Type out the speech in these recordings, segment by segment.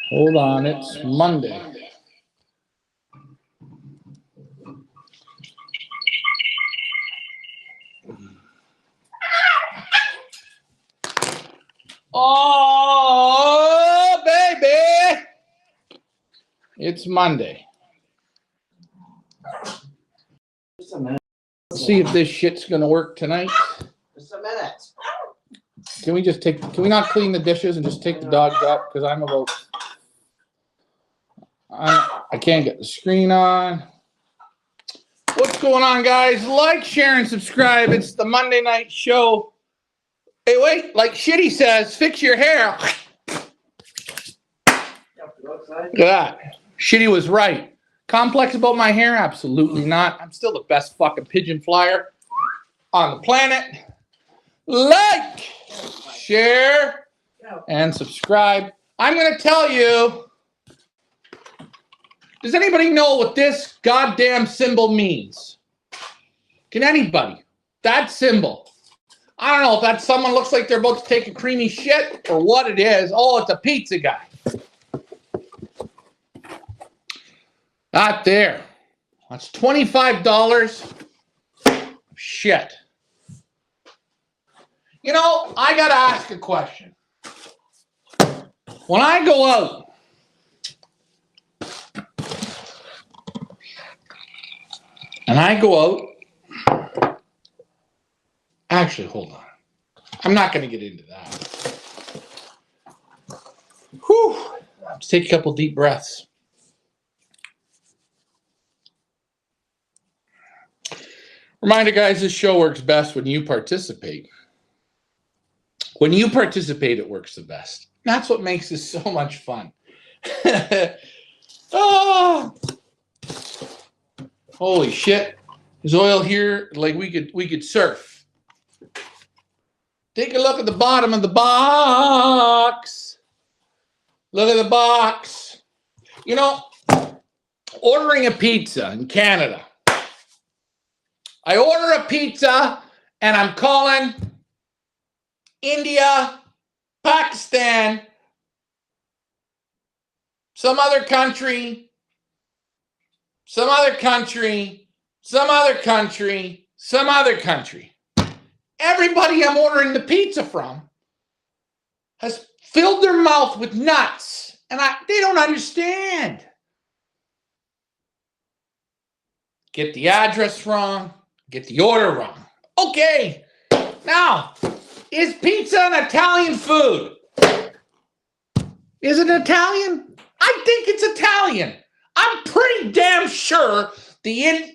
Hold on, it's Monday. Oh, baby! It's Monday. Just a minute. Let's see if this shit's gonna work tonight. Just a minute. Can we not clean the dishes and just take the dogs up? Because I can't get the screen on. What's going on, guys? Like, share, and subscribe. It's the Monday night show. Hey, wait, like Shitty says, fix your hair. Look at that. Shitty was right. Complex about my hair? Absolutely not. I'm still the best fucking pigeon flyer on the planet. Like, share, and subscribe. I'm going to tell you, does anybody know what this goddamn symbol means? Can anybody? That symbol. I don't know if that someone looks like they're about to take a creamy shit or what it is. Oh, it's a pizza guy. Not there. That's $25. Shit. You know, I got to ask a question. When I go out, actually, hold on. I'm not going to get into that. Whew. Let's take a couple deep breaths. Reminder, guys, this show works best when you participate. When you participate, it works the best. That's what makes this so much fun. Oh, holy shit. There's oil here like we could surf. Take a look at the bottom of the box. Look at the box. You know, ordering a pizza in Canada. I order a pizza and I'm calling India, Pakistan, some other country, some other country, some other country, some other country. Everybody I'm ordering the pizza from has filled their mouth with nuts, and they don't understand. Get the address wrong, get the order wrong. Okay, now, is pizza an Italian food? Is it Italian? I think it's Italian. I'm pretty damn sure the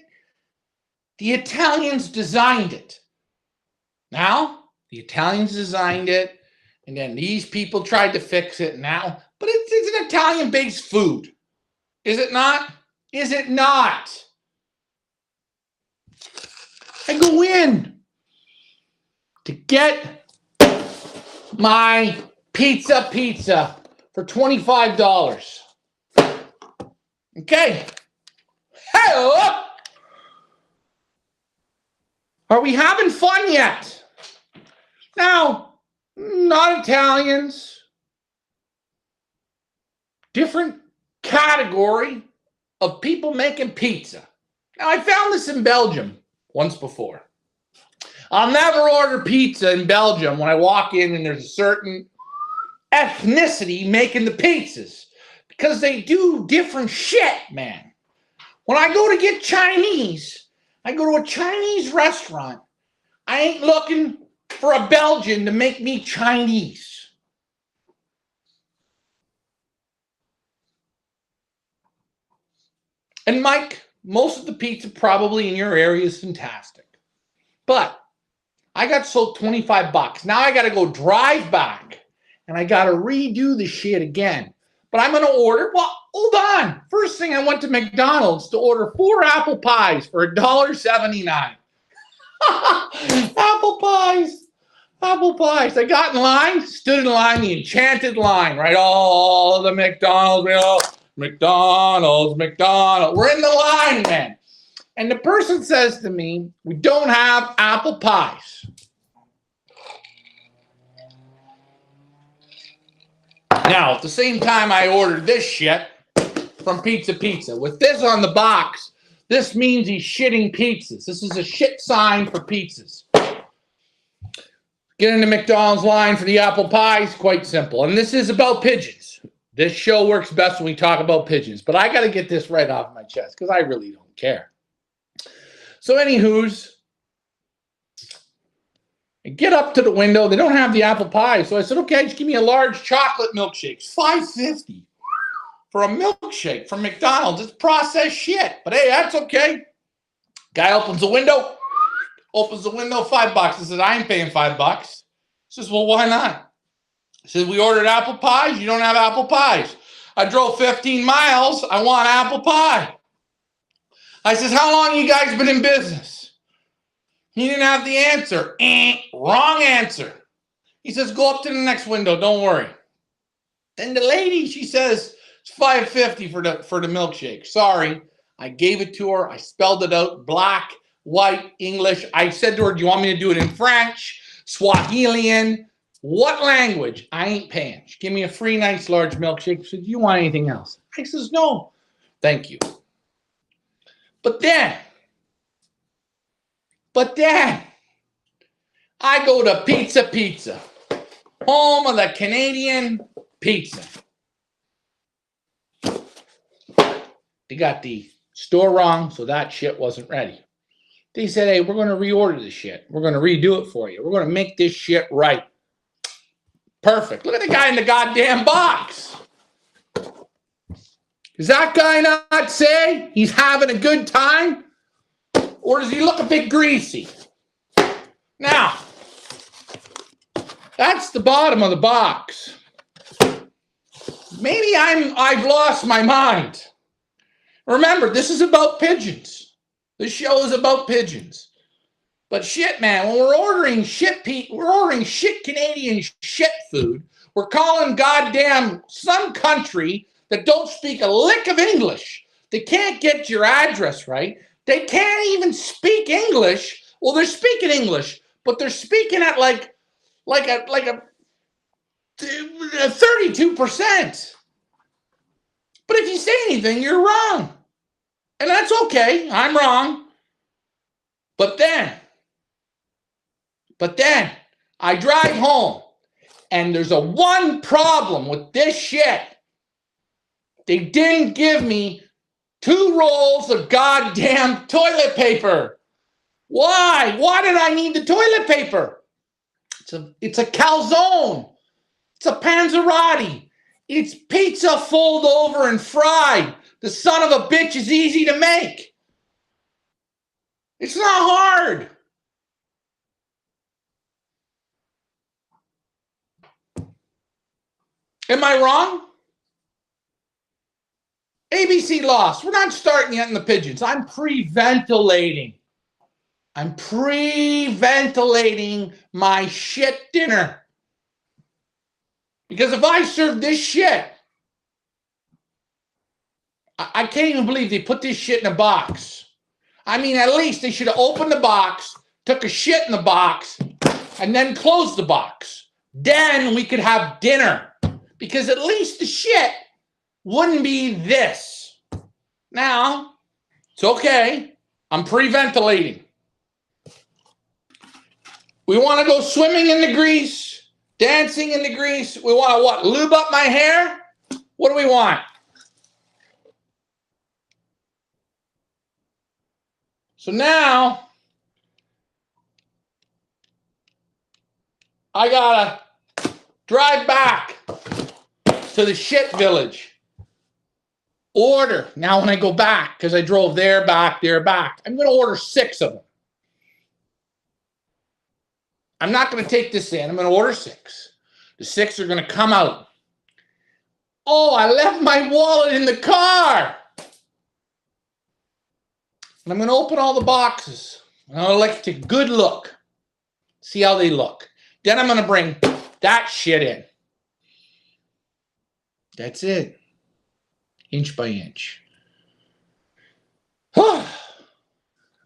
Italians designed it. Now, the Italians designed it, and then these people tried to fix it now, but it's an Italian-based food. Is it not? Is it not? I go in to get my pizza for $25. Okay. Hello. Are we having fun yet? Now, not Italians. Different category of people making pizza. Now, I found this in Belgium once before. I'll never order pizza in Belgium when I walk in and there's a certain ethnicity making the pizzas because they do different shit, man. When I go to get Chinese, I go to a Chinese restaurant. I ain't looking for a Belgian to make me Chinese. And Mike, most of the pizza probably in your area is fantastic. But I got sold $25. Now I got to go drive back and I got to redo the shit again. But I'm going to order. Well, hold on. First thing, I went to McDonald's to order 4 apple pies for $1.79. Apple pies. Apple pies. I got in line, stood in line, the enchanted line, right? All the McDonald's, McDonald's. We're in the line, man. And the person says to me, we don't have apple pies. Now, at the same time, I ordered this shit from Pizza. With this on the box, this means he's shitting pizzas. This is a shit sign for pizzas. Get in the McDonald's line for the apple pies, quite simple. And this is about pigeons. This show works best when we talk about pigeons. But I got to get this right off my chest because I really don't care. So anywho's, I get up to the window. They don't have the apple pie. So I said, okay, just give me a large chocolate milkshake. It's $5.50 for a milkshake from McDonald's. It's processed shit. But hey, that's okay. Guy opens the window. Opens the window, $5. I said, I ain't paying $5. He says, well, why not? I said, we ordered apple pies. You don't have apple pies. I drove 15 miles. I want apple pie. I says, how long you guys been in business? He didn't have the answer. Wrong answer. He says, go up to the next window. Don't worry. Then the lady, she says, it's $5.50 for the milkshake. Sorry. I gave it to her. I spelled it out. Black, white, English. I said to her, do you want me to do it in French, Swahilian, what language? I ain't paying. She gave me a free, nice, large milkshake. She said, do you want anything else? I says, no, thank you. But then, I go to Pizza, home of the Canadian pizza. They got the store wrong, so that shit wasn't ready. They said, hey, we're going to reorder this shit. We're going to redo it for you. We're going to make this shit right. Perfect. Look at the guy in the goddamn box. Does that guy not say he's having a good time? Or does he look a bit greasy? Now, that's the bottom of the box. Maybe I've lost my mind. Remember, this is about pigeons. This show is about pigeons. But shit, man, when we're ordering shit Canadian shit food, we're calling goddamn some country that don't speak a lick of English. They can't get your address right. They can't even speak English. Well, they're speaking English, but they're speaking at like a 32%. But if you say anything, you're wrong. And that's okay. I'm wrong. But then I drive home and there's a one problem with this shit. They didn't give me 2 rolls of goddamn toilet paper. Why? Why did I need the toilet paper? It's a calzone. It's a panzerotti. It's pizza fold over and fried. The son of a bitch is easy to make. It's not hard. Am I wrong? ABC lost. We're not starting yet in the pigeons. I'm pre-ventilating. I'm pre-ventilating my shit dinner. Because if I serve this shit, I can't even believe they put this shit in a box. I mean, at least they should have opened the box, took a shit in the box, and then closed the box. Then we could have dinner. Because at least the shit wouldn't be this. Now, it's okay. I'm pre-ventilating. We want to go swimming in the grease, dancing in the grease. We want to what? Lube up my hair? What do we want? So now, I gotta drive back to the shit village. Order. Now when I go back, because I drove there, back, I'm going to order 6 of them. I'm not going to take this in. I'm going to order 6. The 6 are going to come out. Oh, I left my wallet in the car. And I'm going to open all the boxes. And I'm going to like to take a good look. See how they look. Then I'm going to bring that shit in. That's it. Inch by inch. That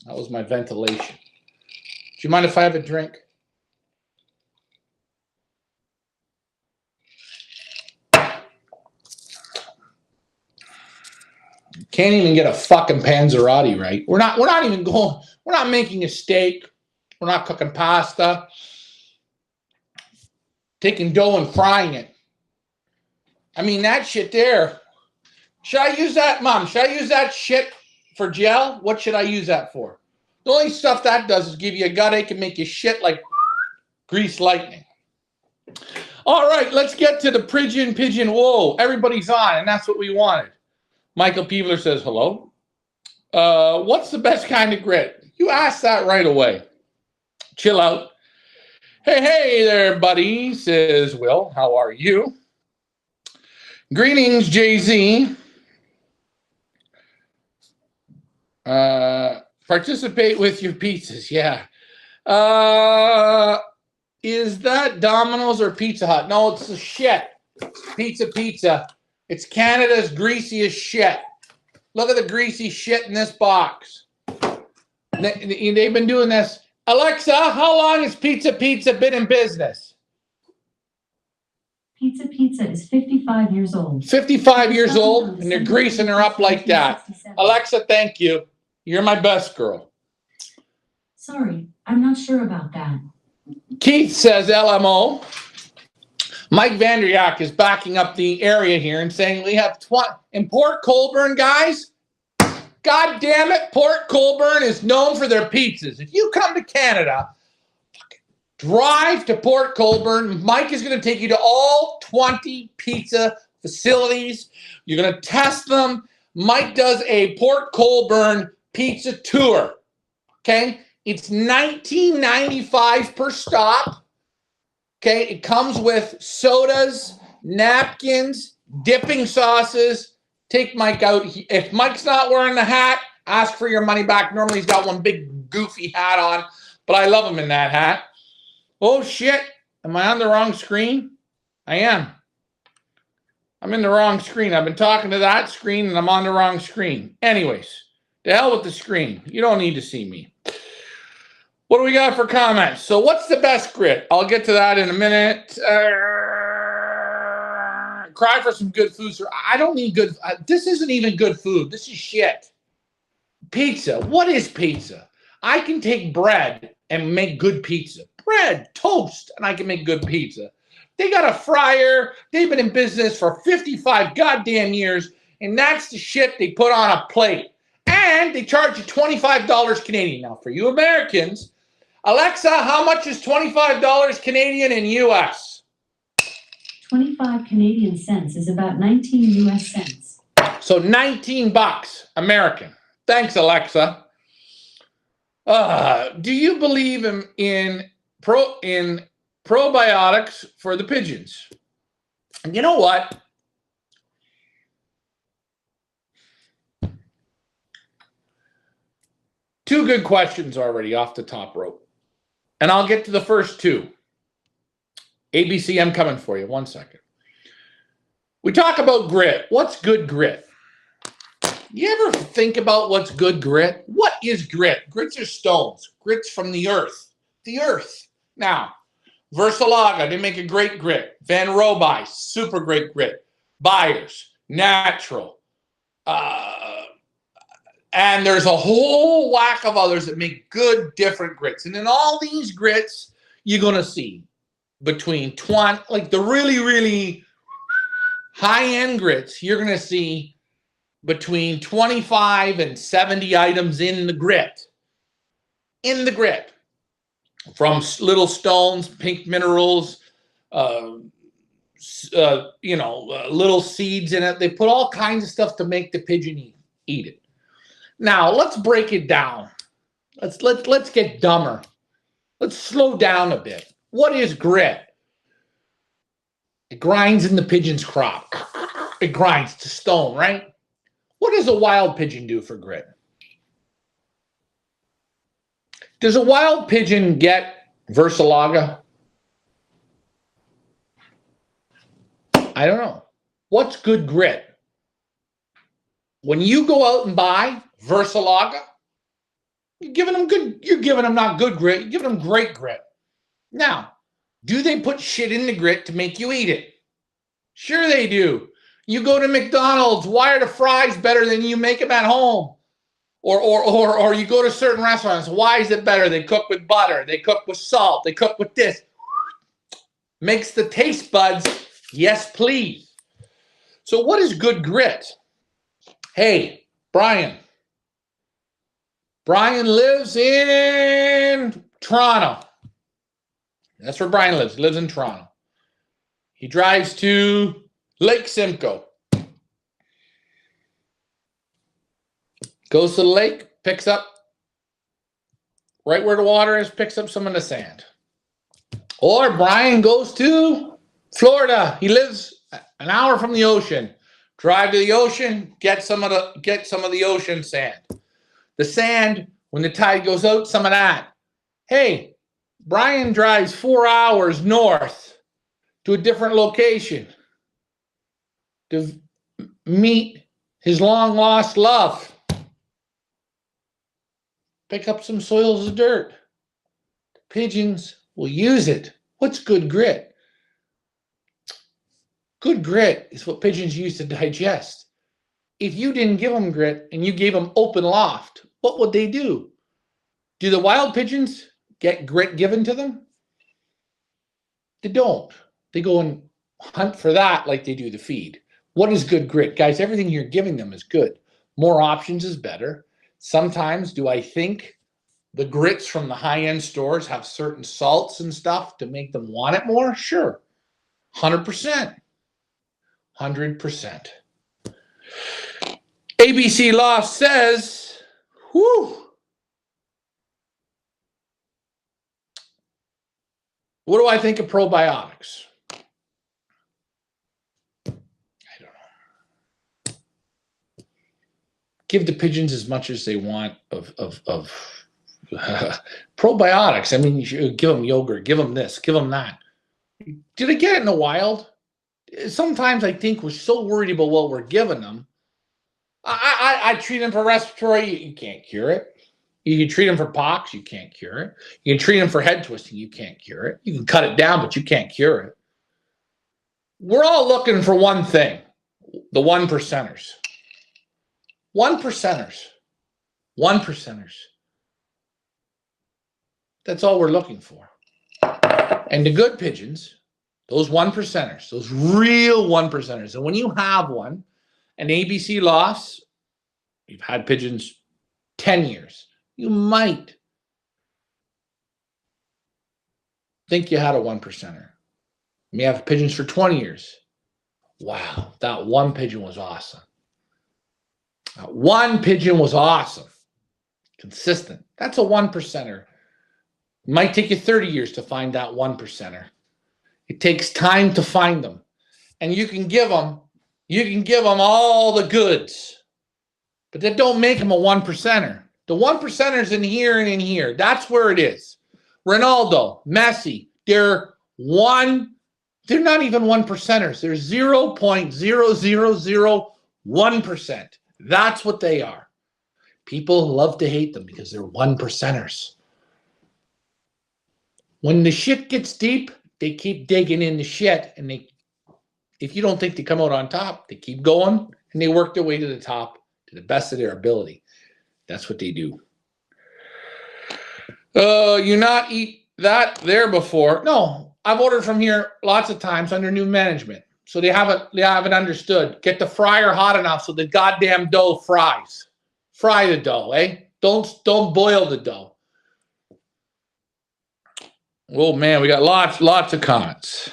was my ventilation. Do you mind if I have a drink? Can't even get a fucking panzerotti right. We're not even going. We're not making a steak. We're not cooking pasta. Taking dough and frying it. I mean, that shit there. Should I use that, Mom? Should I use that shit for gel? What should I use that for? The only stuff that does is give you a gut ache and make you shit like grease lightning. All right, let's get to the pigeon. Whoa, everybody's on, and that's what we wanted. Michael Peebler says, hello. What's the best kind of grit? You asked that right away. Chill out. Hey there, buddy, says Will. How are you? Greetings, Jay-Z. Participate with your pizzas, yeah. Is that Domino's or Pizza Hut? No, it's the shit. Pizza. It's Canada's greasiest shit. Look at the greasy shit in this box. They've been doing this. Alexa, how long has Pizza been in business? Pizza is 55 years old. 55 years old, and they're greasing her up like that. Alexa, thank you. You're my best girl. Sorry, I'm not sure about that. Keith says LMO. Mike Vanderyak is backing up the area here and saying we have 20. In Port Colborne, guys, God damn it, Port Colborne is known for their pizzas. If you come to Canada, drive to Port Colborne. Mike is going to take you to all 20 pizza facilities. You're going to test them. Mike does a Port Colborne pizza tour. Okay? It's $19.95 per stop. Okay? It comes with sodas, napkins, dipping sauces. Take Mike out. If Mike's not wearing the hat, ask for your money back. Normally he's got one big goofy hat on, but I love him in that hat. Oh, shit. Am I on the wrong screen? I am. I'm in the wrong screen. I've been talking to that screen, and I'm on the wrong screen. Anyways, to hell with the screen. You don't need to see me. What do we got for comments? So what's the best grit? I'll get to that in a minute. Cry for some good food, sir. I don't need good. This isn't even good food. This is shit. Pizza. What is pizza? I can take bread and make good pizza. Bread, toast, and I can make good pizza. They got a fryer. They've been in business for 55 goddamn years, and that's the shit they put on a plate. And they charge you $25 Canadian. Now, for you Americans, Alexa, how much is $25 Canadian in US? 25 Canadian cents is about 19 US cents. So 19 bucks American. Thanks, Alexa. Do you believe in probiotics for the pigeons? And you know what? Two good questions already off the top rope. And I'll get to the first two. ABC, I'm coming for you. 1 second. We talk about grit. What's good grit? You ever think about what's good grit? What is grit? Grits are stones. Grits from the earth. The earth. Now, Versalaga, they make a great grit. Van Roby, super great grit. Byers, natural. And there's a whole whack of others that make good different grits. And in all these grits, you're going to see between 20, like the really, really high-end grits, you're going to see between 25 and 70 items in the grit. In the grit. From little stones, pink minerals, little seeds in it. They put all kinds of stuff to make the pigeon eat it. Now, let's break it down. Let's get dumber. Let's slow down a bit. What is grit? It grinds in the pigeon's crop. It grinds to stone, right? What does a wild pigeon do for grit? Does a wild pigeon get Versalaga? I don't know. What's good grit? When you go out and buy Versalaga, you're giving them not good grit, you're giving them great grit. Now, do they put shit in the grit to make you eat it? Sure they do. You go to McDonald's. Why are the fries better than you make them at home? Or you go to certain restaurants. Why is it better? They cook with butter. They cook with salt. They cook with this. Makes the taste buds, yes, please. So what is good grit? Hey, Brian. Brian lives in Toronto. That's where Brian lives. He lives in Toronto. He drives to Lake Simcoe. Goes to the lake, picks up right where the water is, picks up some of the sand. Or Brian goes to Florida. He lives an hour from the ocean. Drive to the ocean, get some of the ocean sand. The sand, when the tide goes out, some of that. Hey, Brian drives 4 hours north to a different location to meet his long-lost love. Pick up some soils of dirt. Pigeons will use it. What's good grit? Good grit is what pigeons use to digest. If you didn't give them grit and you gave them open loft, what would they do? Do the wild pigeons get grit given to them? They don't. They go and hunt for that like they do the feed. What is good grit? Guys, everything you're giving them is good. More options is better. Sometimes, do I think the grits from the high-end stores have certain salts and stuff to make them want it more? Sure. 100%. 100%. ABC Loft says, whew. What do I think of probiotics? I don't know. Give the pigeons as much as they want of probiotics. I mean, you should give them yogurt, give them this, give them that. Do they get it in the wild? Sometimes I think we're so worried about what we're giving them. I treat them for respiratory. You can't cure it. You can treat them for pox. You can't cure it. You can treat them for head twisting. You can't cure it. You can cut it down, but you can't cure it. We're all looking for one thing, the 1%ers. 1%ers. 1%ers. That's all we're looking for. And the good pigeons, those 1%ers, those real 1%ers. And when you have one, an ABC Lofts, you've had pigeons 10 years, you might think you had a 1%er. You may have pigeons for 20 years. Wow, that one pigeon was awesome. That one pigeon was awesome. Consistent. That's a 1%er. It might take you 30 years to find that 1%er. It takes time to find them. And you can give them all the goods. But that don't make them a 1%er. The 1%er's in here and in here. That's where it is. Ronaldo, Messi, they're not even 1%ers. They're 0.0001%. That's what they are. People love to hate them because they're 1%ers. When the shit gets deep, they keep digging in the shit, and if you don't think they come out on top, they keep going and they work their way to the top to the best of their ability. That's what they do. You not eat that there before? No, I've ordered from here lots of times under new management, so they haven't understood. Get the fryer hot enough so the goddamn dough fries. Fry the dough, eh? Don't boil the dough. Oh man, we got lots of comments.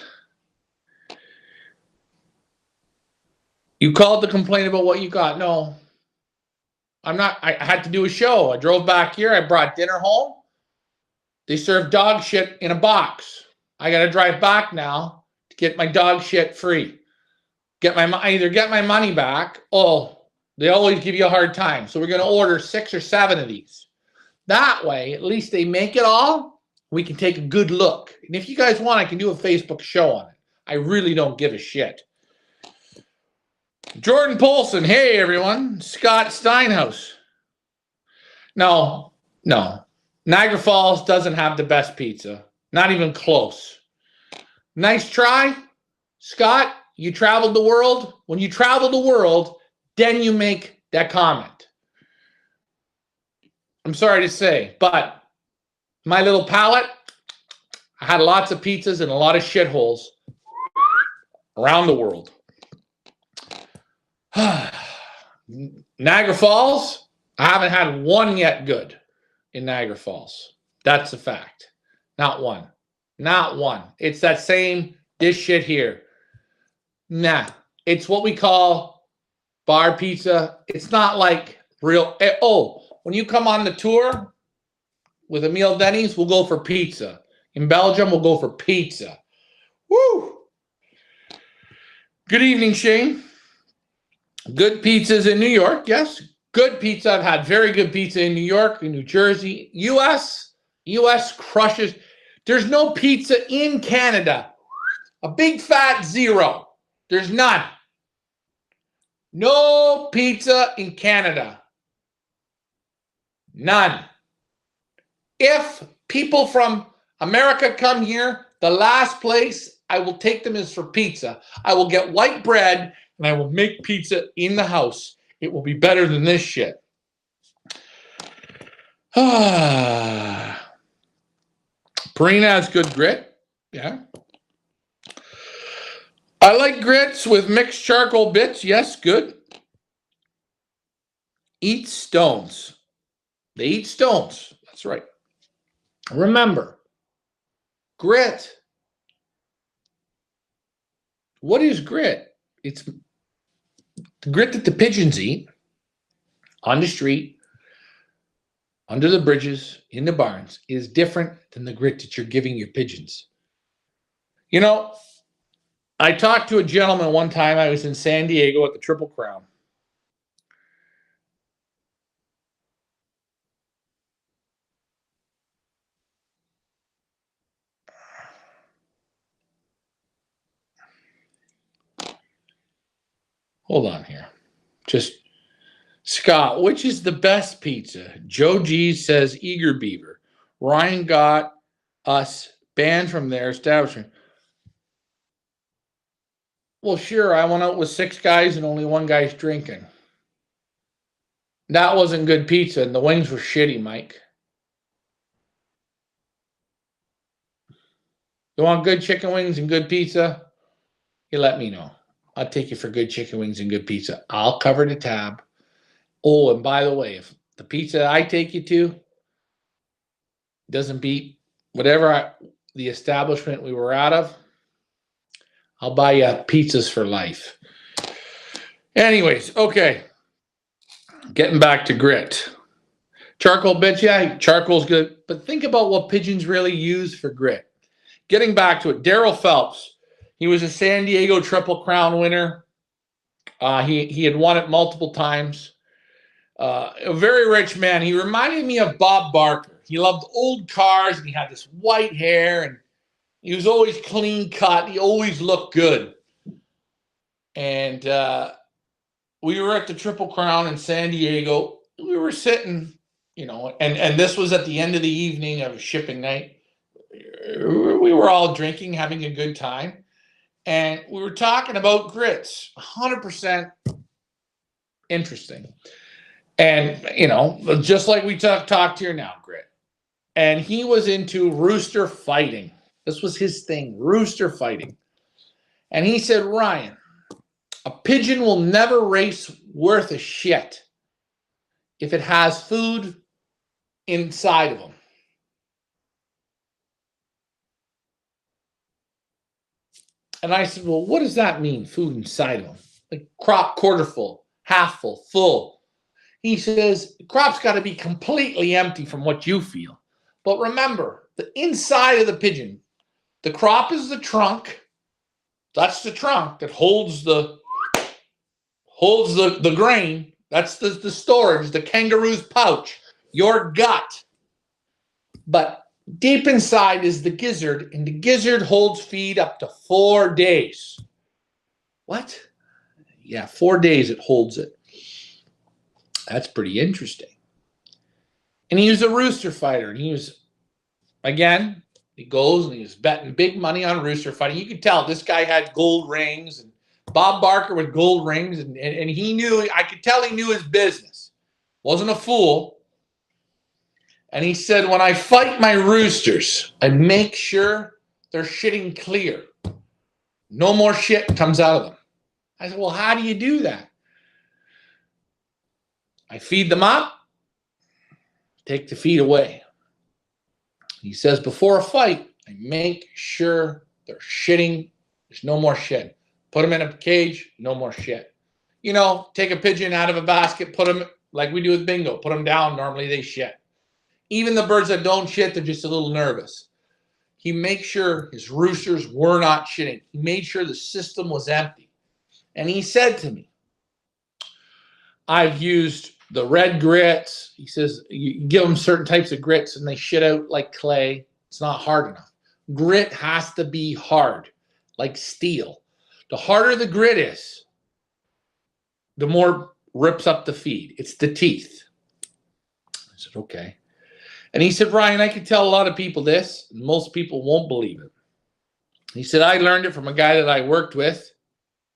You called to complain about what you got. No, I'm not. I had to do a show. I drove back here. I brought dinner home. They serve dog shit in a box. I got to drive back now to get my dog shit free. Either get my money back. Oh, they always give you a hard time. So we're going to order 6 or 7 of these. That way, at least they make it all. We can take a good look. And if you guys want, I can do a Facebook show on it. I really don't give a shit. Jordan Polson. Hey, everyone. Scott Steinhaus. No. Niagara Falls doesn't have the best pizza. Not even close. Nice try, Scott. you traveled the world. When you travel the world, then you make that comment. I'm sorry to say, but my little palate, I had lots of pizzas and a lot of shitholes around the world. Niagara Falls, I haven't had one yet good in Niagara Falls. That's a fact. Not one. Not one. It's that same, this shit here. Nah. It's what we call bar pizza. It's not like real. Oh, when you come on the tour with Emil Denny's, we'll go for pizza. In Belgium, we'll go for pizza. Woo! Good evening, Shane. Good pizzas in New York, yes. Good pizza. I've had very good pizza in New York, in New Jersey. US crushes. There's no pizza in Canada. A big fat zero. There's none. No pizza in Canada. None. If people from America come here, the last place I will take them is for pizza. I will get white bread and I will make pizza in the house. It will be better than this shit. Purina has good grit. Yeah. I like grits with mixed charcoal bits. Yes, good. Eat stones. They eat stones. That's right. Remember, grit. What is grit? It's the grit that the pigeons eat on the street, under the bridges, in the barns, is different than the grit that you're giving your pigeons. You know, I talked to a gentleman one time. I was in San Diego at the Triple Crown. Hold on here. Just, Scott, which is the best pizza? Joe G says Eager Beaver. Ryan got us banned from their establishment. Well, sure, I went out with 6 guys and only 1 guy's drinking. That wasn't good pizza, and the wings were shitty, Mike. You want good chicken wings and good pizza? You let me know. I'll take you for good chicken wings and good pizza. I'll cover the tab. Oh, and by the way, if the pizza I take you to doesn't beat whatever the establishment we were out of, I'll buy you pizzas for life. Anyways, okay. Getting back to grit. Charcoal bits, yeah, charcoal's good. But think about what pigeons really use for grit. Getting back to it, Daryl Phelps. He was a San Diego Triple Crown winner. He had won it multiple times. A very rich man. He reminded me of Bob Barker. He loved old cars, and he had this white hair, and he was always clean cut. He always looked good. And we were at the Triple Crown in San Diego. We were sitting, you know, and this was at the end of the evening of a shipping night. We were all drinking, having a good time. And we were talking about grits. 100% interesting. And, you know, just like we talked here now, grit. And he was into rooster fighting. This was his thing, rooster fighting. And he said, Ryan, a pigeon will never race worth a shit if it has food inside of him. And I said, well, what does that mean, food inside of him? Like crop quarter full, half full, full. He says, the crop's got to be completely empty from what you feel. But remember, the inside of the pigeon, the crop is the trunk. That's the trunk that holds the grain. That's the storage, the kangaroo's pouch, your gut. But deep inside is the gizzard, and the gizzard holds feed up to 4 days. What? Yeah, 4 days it holds it. That's pretty interesting. And he was a rooster fighter, and he was, again, he goes and he was betting big money on rooster fighting. You could tell this guy had gold rings and Bob Barker with gold rings, and he knew, I could tell he knew his business. Wasn't a fool. And he said, when I fight my roosters, I make sure they're shitting clear. No more shit comes out of them. I said, well, how do you do that? I feed them up, take the feed away. He says, before a fight, I make sure they're shitting. There's no more shit. Put them in a cage, no more shit. You know, take a pigeon out of a basket, put them, like we do with bingo, put them down. Normally they shit. Even the birds that don't shit, they're just a little nervous. He makes sure his roosters were not shitting. He made sure the system was empty. And he said to me, I've used the red grits. He says, you give them certain types of grits and they shit out like clay. It's not hard enough. Grit has to be hard, like steel. The harder the grit is, the more rips up the feed. It's the teeth. I said, okay. And he said, Ryan, I can tell a lot of people this, and most people won't believe it. He said, I learned it from a guy that I worked with.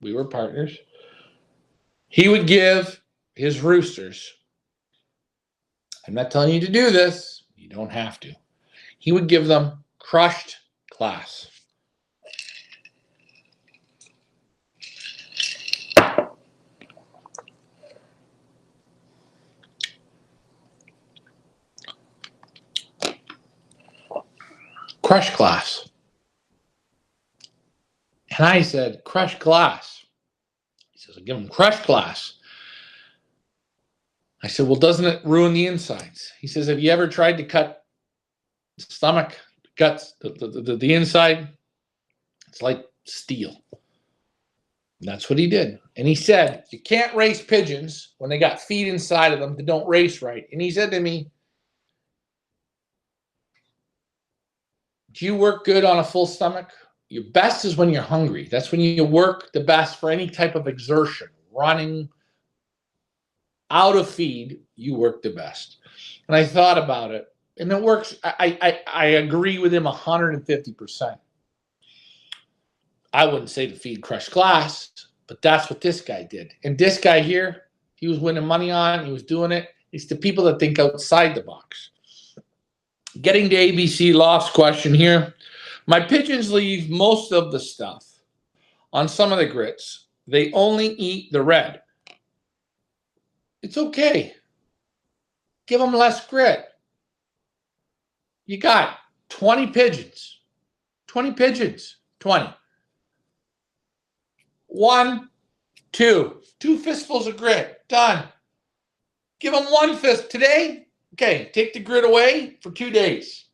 We were partners. He would give his roosters, I'm not telling you to do this. You don't have to. He would give them crushed glass. Crushed glass. And I said, crushed glass. He says, I'll give them crushed glass. I said, well, doesn't it ruin the insides? He says, have you ever tried to cut the stomach, the guts, the inside? It's like steel. And that's what he did. And he said, you can't race pigeons when they got feet inside of them that don't race right. And he said to me, do you work good on a full stomach? Your best is when you're hungry. That's when you work the best for any type of exertion. Running out of feed, you work the best. And I thought about it, and it works. I agree with him 150%. I wouldn't say to feed crushed glass, but that's what this guy did. And this guy here, he was winning money on, he was doing it. It's the people that think outside the box. Getting to ABC Loft's question here. My pigeons leave most of the stuff on some of the grits. They only eat the red. It's okay. Give them less grit. You got 20 pigeons. 20 pigeons. 20. 1, 2. 2 fistfuls of grit. Done. Give them 1 fist today. Okay, take the grit away for 2 days.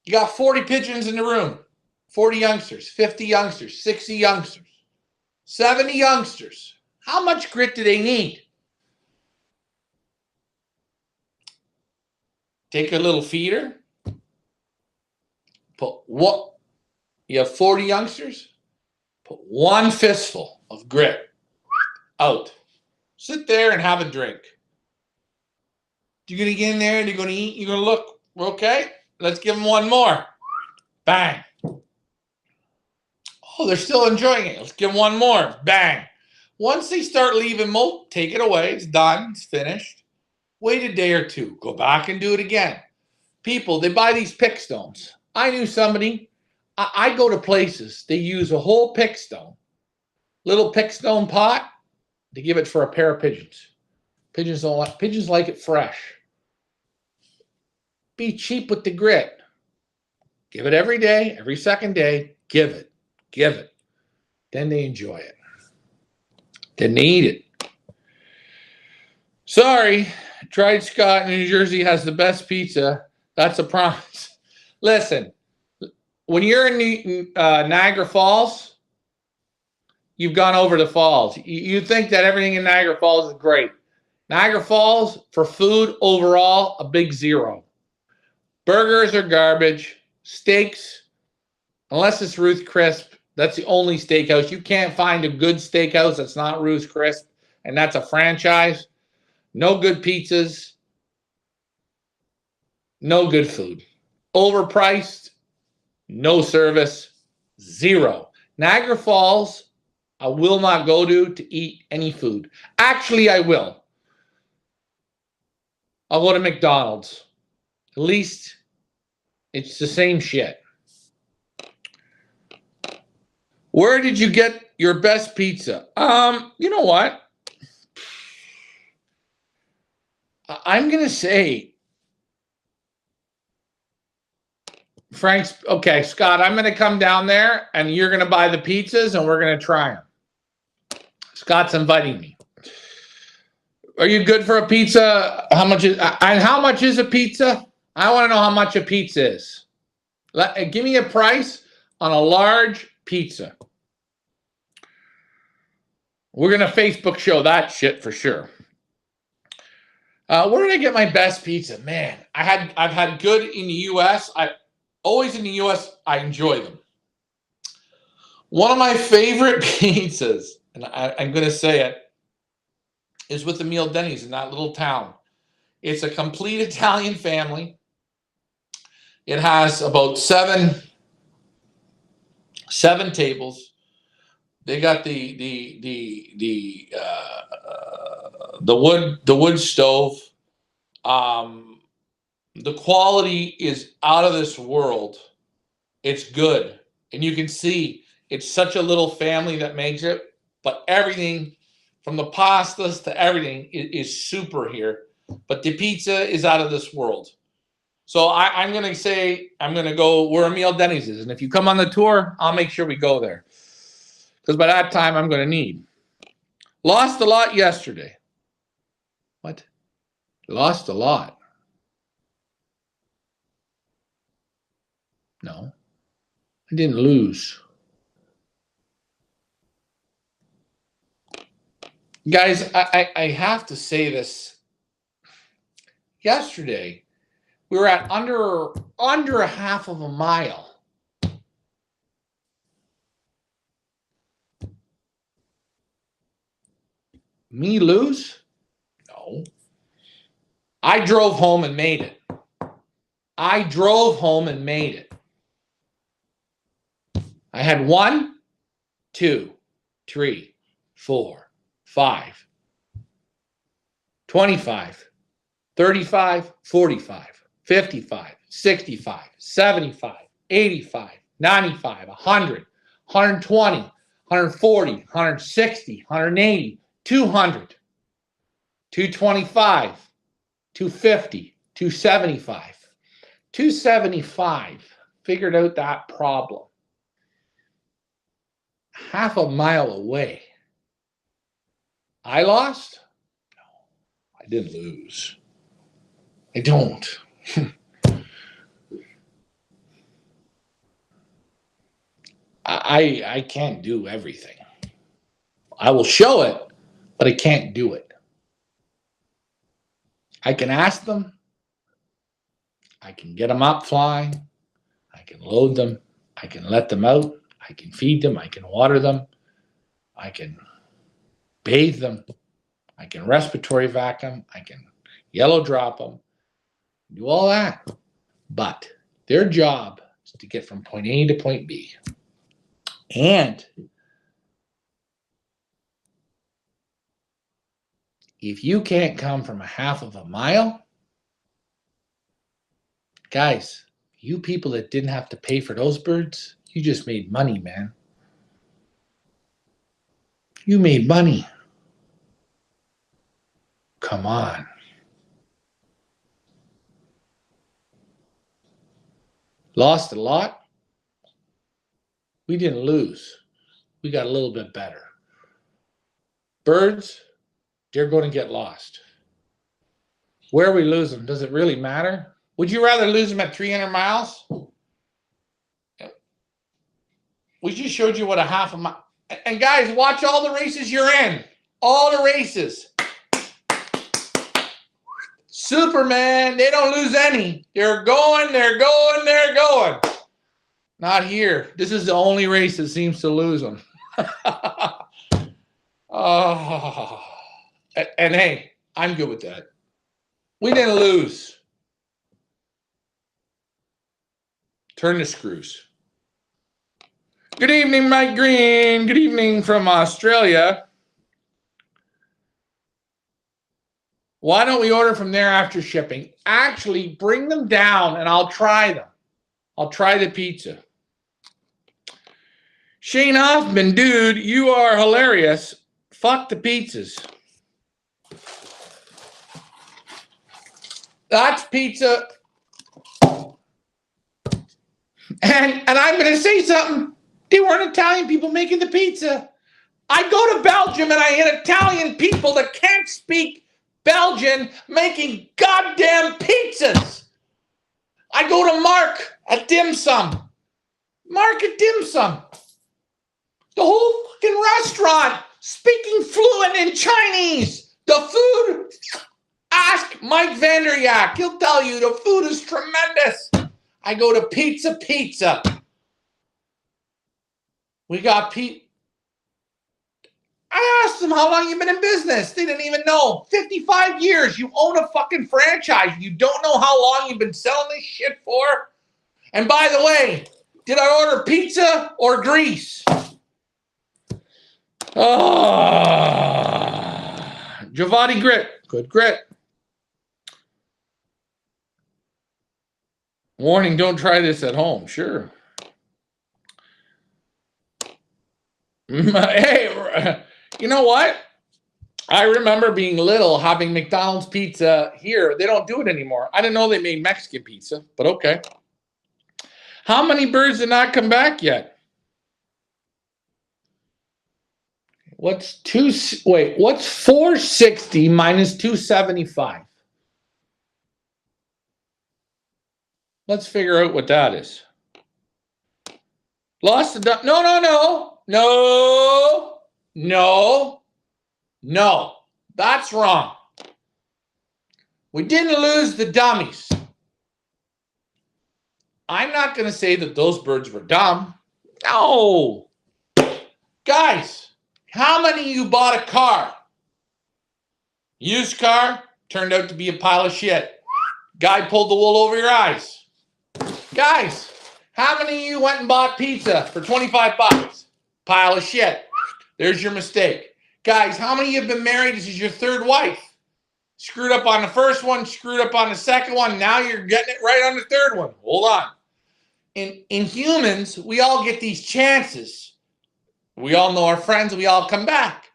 You got 40 pigeons in the room. 40 youngsters, 50 youngsters, 60 youngsters, 70 youngsters. How much grit do they need? Take a little feeder. Put what? You have 40 youngsters. Put 1 fistful of grit out. Sit there and have a drink. You're going to get in there and you're going to eat. You're going to look. Okay, let's give them 1 more. Bang. Oh, they're still enjoying it. Let's give them 1 more. Bang. Once they start leaving molt, take it away. It's done. It's finished. Wait a day or 2. Go back and do it again. People, they buy these pick stones. I knew somebody. I go to places. They use a whole pick stone, little pick stone pot, to give it for a pair of pigeons. Pigeons don't like. Pigeons like it fresh. Be cheap with the grit. Give it every day, every second day. Give it. Give it. Then they enjoy it. Then they eat it. Sorry, Tried Scott in New Jersey has the best pizza. That's a promise. Listen, when you're in Niagara Falls, you've gone over the falls. You think that everything in Niagara Falls is great. Niagara Falls, for food overall, a big 0. Burgers are garbage. Steaks, unless it's Ruth Crisp, that's the only steakhouse. You can't find a good steakhouse that's not Ruth Crisp, and that's a franchise. No good pizzas. No good food. Overpriced. No service. 0. Niagara Falls, I will not go to eat any food. Actually, I will. I'll go to McDonald's. At least it's the same shit. Where did you get your best pizza? You know what? I'm going to say Frank's. Okay, Scott, I'm going to come down there and you're going to buy the pizzas and we're going to try them. Scott's inviting me. Are you good for a pizza? How much is a pizza? I want to know how much a pizza is. Give me a price on a large pizza. We're going to Facebook show that shit for sure. Where did I get my best pizza? Man, I've had good in the U.S. Always in the U.S. I enjoy them. One of my favorite pizzas, and I'm going to say it, is with the Meal Denny's in that little town. It's a complete Italian family. It has about seven tables. They got the wood stove. The quality is out of this world. It's good, and you can see it's such a little family that makes it. But everything, from the pastas to everything, is super here. But the pizza is out of this world. So I'm going to say I'm going to go where Meal Denny's is. And if you come on the tour, I'll make sure we go there. Because by that time, I'm going to need. Lost a lot yesterday. What? Lost a lot. No. I didn't lose. Guys, I have to say this. Yesterday, we were at under a half of a mile. Me lose? No. I drove home and made it. I had 1, 2, 3, 4, 5, 25, 35, 45, 55, 65, 75, 85, 95, 100, 120, 140, 160, 180, 200, 225, 250, 275, 275. Figured out that problem. Half a mile away. I lost? No, I didn't lose. I don't. I can't do everything. I will show it, but I can't do it. I can ask them. I can get them up flying. I can load them. I can let them out. I can feed them. I can water them. I can bathe them. I can respiratory vac them. I can yellow drop them. Do all that. But their job is to get from point A to point B. And if you can't come from a half of a mile, guys, you people that didn't have to pay for those birds, you just made money, man. You made money. Come on. Lost a lot? We didn't lose. We got a little bit better. Birds, they're going to get lost. Where we lose them, does it really matter? Would you rather lose them at 300 miles? We just showed you what a half a mile. And guys, watch all the races you're in. All the races. Superman, they don't lose any. They're going. Not here. This is the only race that seems to lose them. Oh. And hey, I'm good with that. We didn't lose. Turn the screws. Good evening, Mike Green. Good evening from Australia. Why don't we order from there after shipping? Actually, bring them down and I'll try them. I'll try the pizza. Shane Hoffman, dude, you are hilarious. Fuck the pizzas. That's pizza. And I'm going to say something. They weren't Italian people making the pizza. I go to Belgium and I hit Italian people that can't speak Belgian making goddamn pizzas. I go to Mark at Dim Sum. Mark at Dim Sum. The whole fucking restaurant speaking fluent in Chinese. The food, ask Mike Vanderyak. He'll tell you the food is tremendous. I go to Pizza. We got I asked them how long you've been in business. They didn't even know. 55 years. You own a fucking franchise. You don't know how long you've been selling this shit for? And by the way, did I order pizza or grease? Giovanni Grit. Good grit. Warning, don't try this at home. Sure. Hey, you know what? I remember being little, having McDonald's pizza here. They don't do it anymore. I didn't know they made Mexican pizza, but okay. How many birds did not come back yet? What's 460 minus 275? Let's figure out what that is. Lost the dump. No. That's wrong. We didn't lose the dummies. I'm not going to say that those birds were dumb. No. Guys, how many of you bought a car? Used car, turned out to be a pile of shit. Guy pulled the wool over your eyes. Guys, how many of you went and bought pizza for 25 bucks? Pile of shit. There's your mistake. Guys, how many of you have been married? This is your third wife. Screwed up on the first one, screwed up on the second one. Now you're getting it right on the third one. Hold on. In humans, we all get these chances. We all know our friends. We all come back.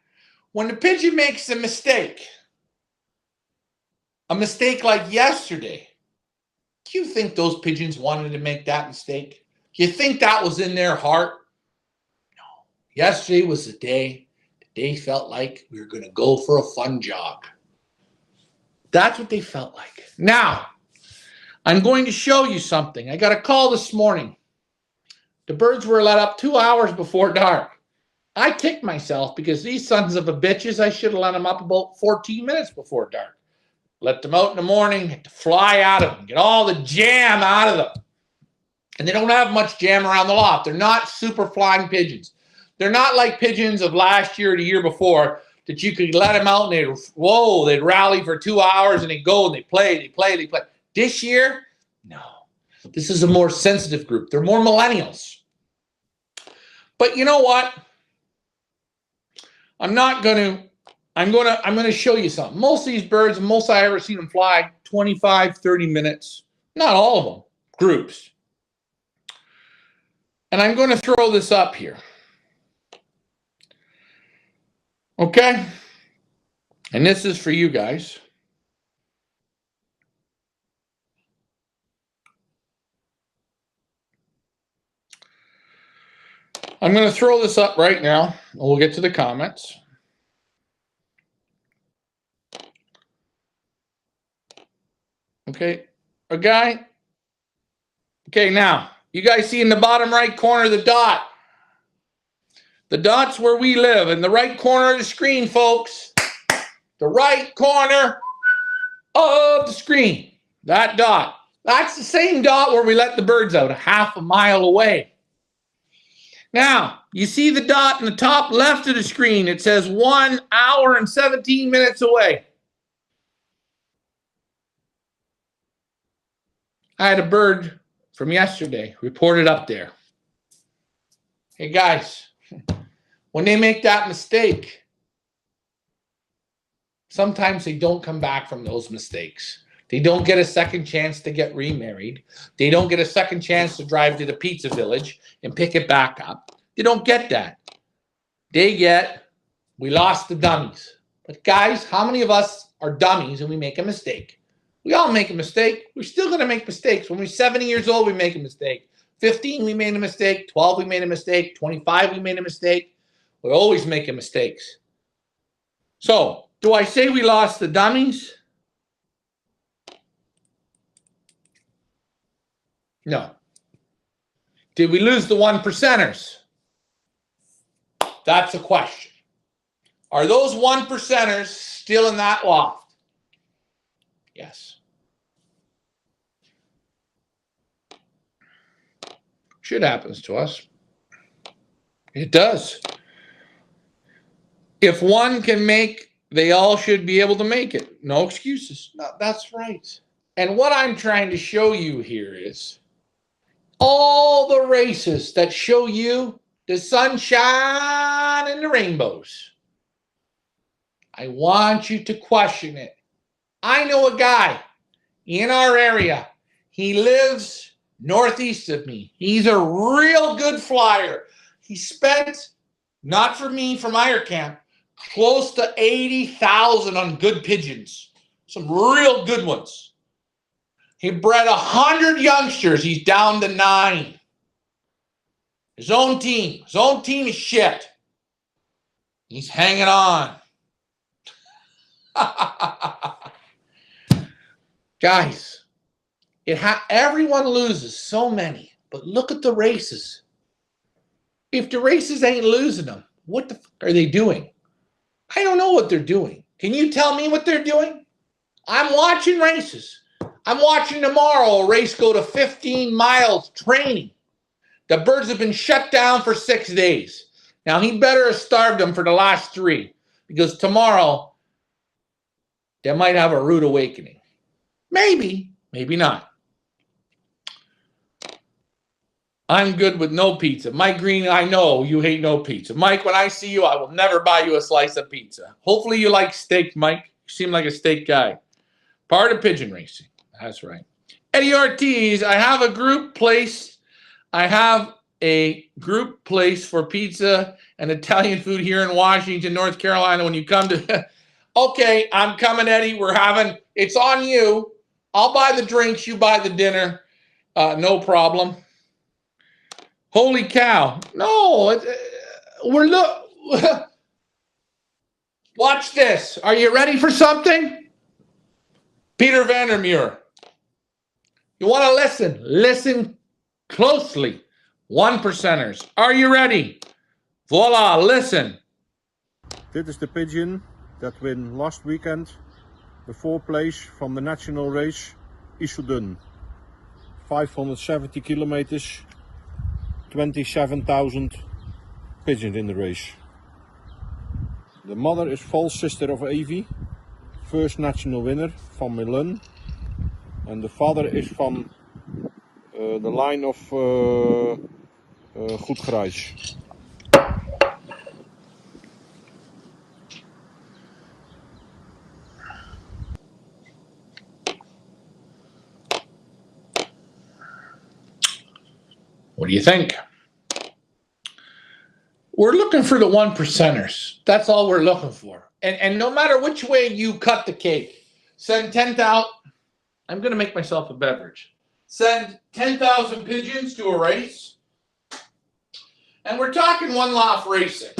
When the pigeon makes a mistake like yesterday, do you think those pigeons wanted to make that mistake? Do you think that was in their heart? No. Yesterday was the day they felt like we were going to go for a fun jog. That's what they felt like. Now, I'm going to show you something. I got a call this morning. The birds were let up 2 hours before dark. I kicked myself because these sons of a bitches, I should have let them up about 14 minutes before dark. Let them out in the morning, had to fly out of them, get all the jam out of them. And they don't have much jam around the loft. They're not super flying pigeons. They're not like pigeons of last year or the year before that you could let them out and they'd rally for 2 hours and they'd go and they play. This year, no. This is a more sensitive group. They're more millennials. But you know what? I'm going to show you something. Most of these birds, most I ever seen them fly, 25, 30 minutes. Not all of them, groups. And I'm going to throw this up here. Okay? And this is for you guys. I'm going to throw this up right now. And we'll get to the comments. Okay, a guy. Okay, now, you guys see in the bottom right corner the dot. The dot's where we live, in the right corner of the screen, folks. The right corner of the screen. That dot. That's the same dot where we let the birds out, a half a mile away. Now, you see the dot in the top left of the screen. It says 1 hour and 17 minutes away. I had a bird from yesterday reported up there. Hey guys, when they make that mistake, sometimes they don't come back from those mistakes. They don't get a second chance to get remarried. They don't get a second chance to drive to the pizza village and pick it back up. They don't get that. They get, we lost the dummies. But guys, how many of us are dummies and we make a mistake? We all make a mistake. We're still going to make mistakes. When we're 70 years old, we make a mistake. 15, we made a mistake. 12, we made a mistake. 25, we made a mistake. We're always making mistakes. So, do I say we lost the dummies? No. Did we lose the 1%ers? That's a question. Are those 1%ers still in that loft? Yes. Shit happens to us. It does. If one can make, they all should be able to make it. No excuses. No, that's right. And what I'm trying to show you here is all the races that show you the sunshine and the rainbows. I want you to question it. I know a guy in our area. He lives northeast of me. He's a real good flyer. He spent, not for me, for Meyer Camp, close to 80,000 on good pigeons. Some real good ones. He bred 100 youngsters. He's down to 9. His own team is shit. He's hanging on. Guys, everyone loses so many, but look at the races. If the races ain't losing them, what the fuck are they doing? I don't know what they're doing. Can you tell me what they're doing? I'm watching races. I'm watching tomorrow a race go to 15 miles training. The birds have been shut down for 6 days. Now, he better have starved them for the last 3, because tomorrow they might have a rude awakening. Maybe, maybe not. I'm good with no pizza. Mike Green, I know you hate no pizza. Mike, when I see you, I will never buy you a slice of pizza. Hopefully you like steak, Mike. You seem like a steak guy. Part of pigeon racing. That's right. Eddie Ortiz, I have a group place. I have a group place for pizza and Italian food here in Washington, North Carolina. When you come to, okay, I'm coming, Eddie. We're having, it's on you. I'll buy the drinks. You buy the dinner. No problem. Holy cow. No, watch this. Are you ready for something? Peter Vandermeer. You want to listen? Listen closely. 1%ers. Are you ready? Voila, listen. Dit is de pigeon that won last weekend the 4th place from the national race Issoudun. 570 kilometers, 27,000 pigeons in the race. The mother is false sister of Evie, first national winner from Milan, and the father is from the line of Goed Grijs. What do you think? We're looking for the 1%ers. That's all we're looking for. And no matter which way you cut the cake, send 10,000. I'm going to make myself a beverage. Send 10,000 pigeons to a race. And we're talking one loft racing.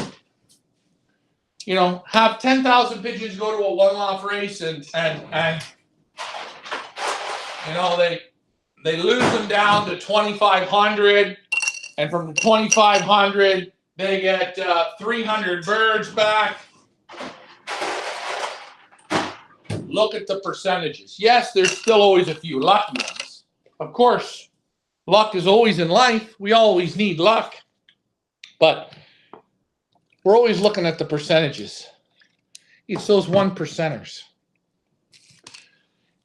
You know, have 10,000 pigeons go to a one loft race and you know, they lose them down to 2,500, and from the 2,500 they get 300 birds back. Look at the percentages. Yes, there's still always a few lucky ones. Of course, luck is always in life. We always need luck. But we're always looking at the percentages. It's those 1%ers.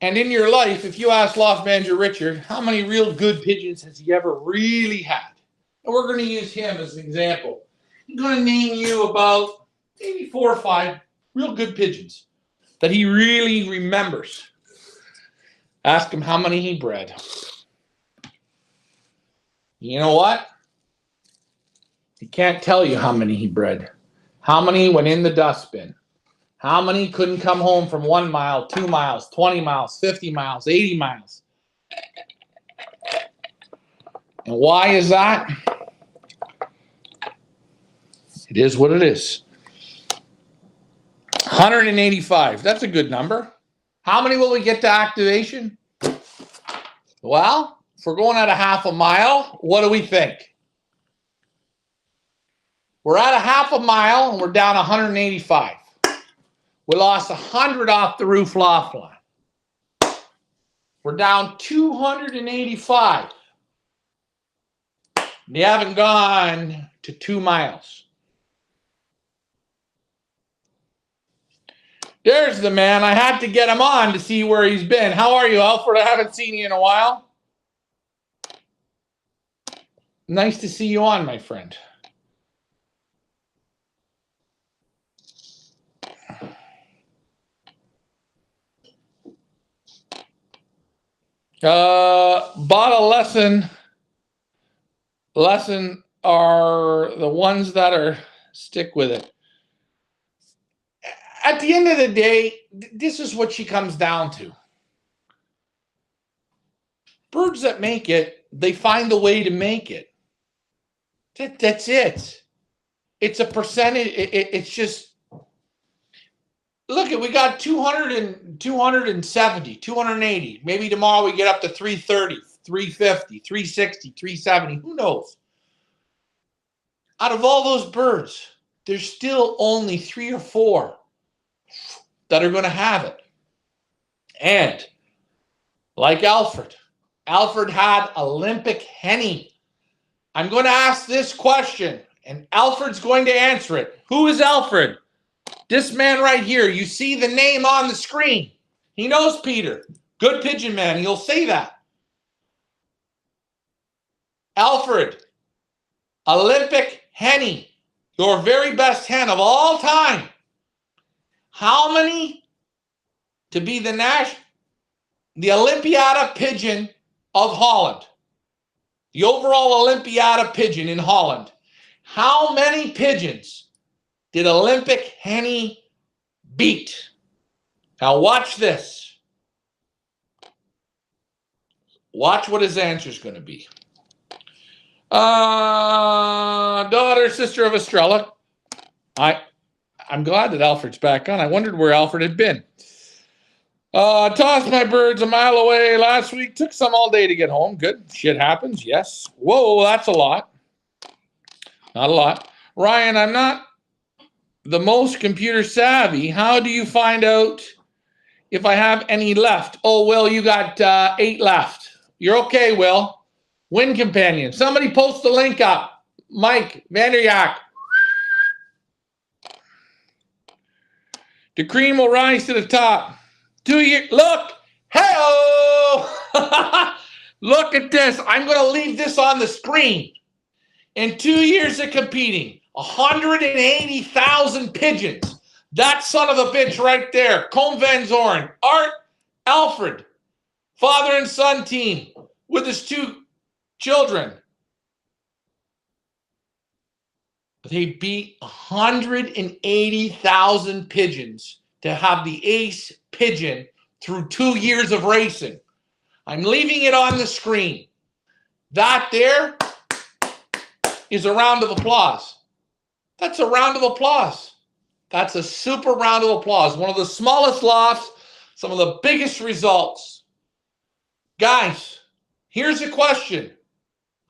And in your life, if you ask Loft Manager Richard, how many real good pigeons has he ever really had? And we're going to use him as an example. I'm going to name you about maybe 4 or 5 real good pigeons that he really remembers. Ask him how many he bred. You know what? He can't tell you how many he bred. How many went in the dustbin? How many couldn't come home from 1 mile, 2 miles, 20 miles, 50 miles, 80 miles? And why is that? It is what it is. 185. That's a good number. How many will we get to activation? Well, if we're going at a half a mile, what do we think? We're at a half a mile and we're down 185. We lost 100 off the roof loft line. We're down 285. They haven't gone to 2 miles. There's the man. I had to get him on to see where he's been. How are you, Alfred? I haven't seen you in a while. Nice to see you on, my friend. Bought a lesson. Lesson are the ones that are stick with it. At the end of the day, this is what she comes down to. Birds that make it, they find a way to make it. That's it. It's a percentage. It's just, look, we got 270, 280. Maybe tomorrow we get up to 330, 350, 360, 370. Who knows? Out of all those birds, there's still only 3 or 4 that are going to have it. And like Alfred had Olympic Henny. I'm going to ask this question, and Alfred's going to answer it. Who is Alfred? This man right here. You see the name on the screen. He knows Peter. Good pigeon man. He'll say that. Alfred, Olympic Henny, your very best hen of all time. How many to be the Olympiada pigeon of Holland? The overall Olympiada pigeon in Holland. How many pigeons did Olympic Henny beat? Now watch this. Watch what his answer is going to be. Daughter, sister of Estrella. I'm glad that Alfred's back on. I wondered where Alfred had been. Tossed my birds a mile away last week. Took some all day to get home. Good. Shit happens. Yes. Whoa, that's a lot. Not a lot. Ryan, I'm not the most computer savvy. How do you find out if I have any left? Oh, Will, you got 8 left. You're okay, Will. Win Companion. Somebody post the link up. Mike Vanderyak. The cream will rise to the top. 2 years. Look. Hey-oh. Look at this. I'm going to leave this on the screen. In 2 years of competing, 180,000 pigeons. That son of a bitch right there. Combe Van Zorn. Art Alfred. Father and son team with his 2 children. They beat 180,000 pigeons to have the ace pigeon through 2 years of racing. I'm leaving it on the screen. That there is a round of applause. That's a round of applause. That's a super round of applause. One of the smallest lofts, some of the biggest results. Guys, here's a question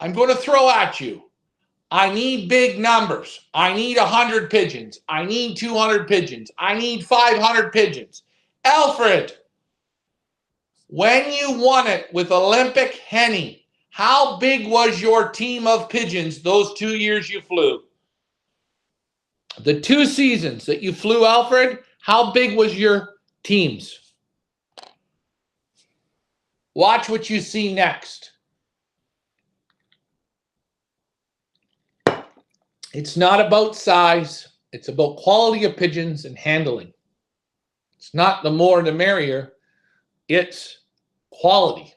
I'm going to throw at you. I need big numbers. I need 100 pigeons. I need 200 pigeons. I need 500 pigeons. Alfred, when you won it with Olympic Henny, how big was your team of pigeons those 2 years you flew? The 2 seasons that you flew, Alfred, how big was your teams? Watch what you see next. It's not about size. It's about quality of pigeons and handling. It's not the more the merrier. It's quality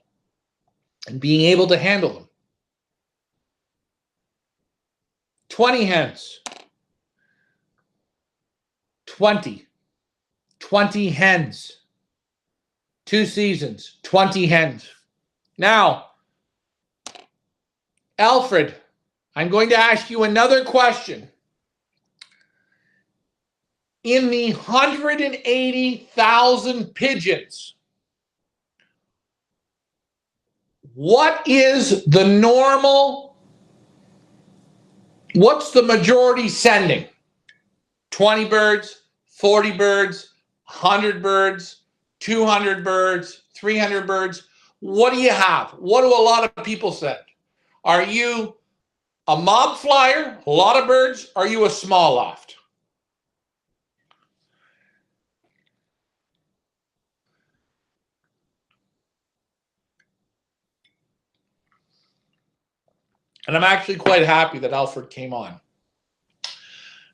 and being able to handle them. 20 hens. 20 hens. 2 seasons, 20 hens. Now, Alfred, I'm going to ask you another question. In the 180,000 pigeons, what is the normal? What's the majority sending? 20 birds, 40 birds, 100 birds, 200 birds, 300 birds. What do you have? What do a lot of people send? Are you a mob flyer, a lot of birds? Are you a small loft? And I'm actually quite happy that Alfred came on,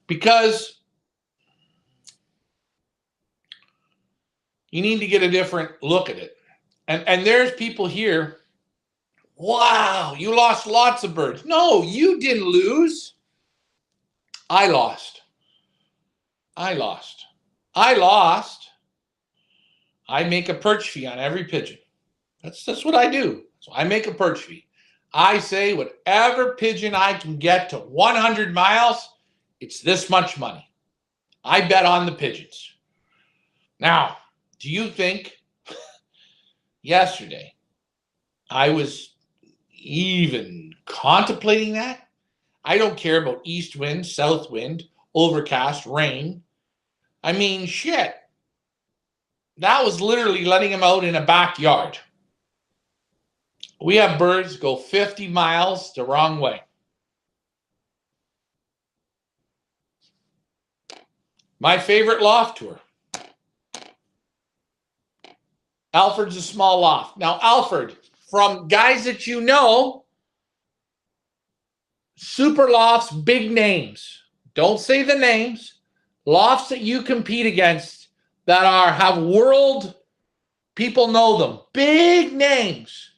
because you need to get a different look at it. And there's people here, wow, you lost lots of birds. No, you didn't lose. I lost. I make a perch fee on every pigeon. That's what I do. So I make a perch fee. I say whatever pigeon I can get to 100 miles, it's this much money. I bet on the pigeons. Now, do you think yesterday I was even contemplating that? I don't care about east wind, south wind, overcast, rain. I mean, shit. That was literally letting him out in a backyard. We have birds go 50 miles the wrong way. My favorite loft tour. Alfred's a small loft. Now, Alfred, from guys that you know, super lofts, big names. Don't say the names. Lofts that you compete against that have world, people know them. Big names.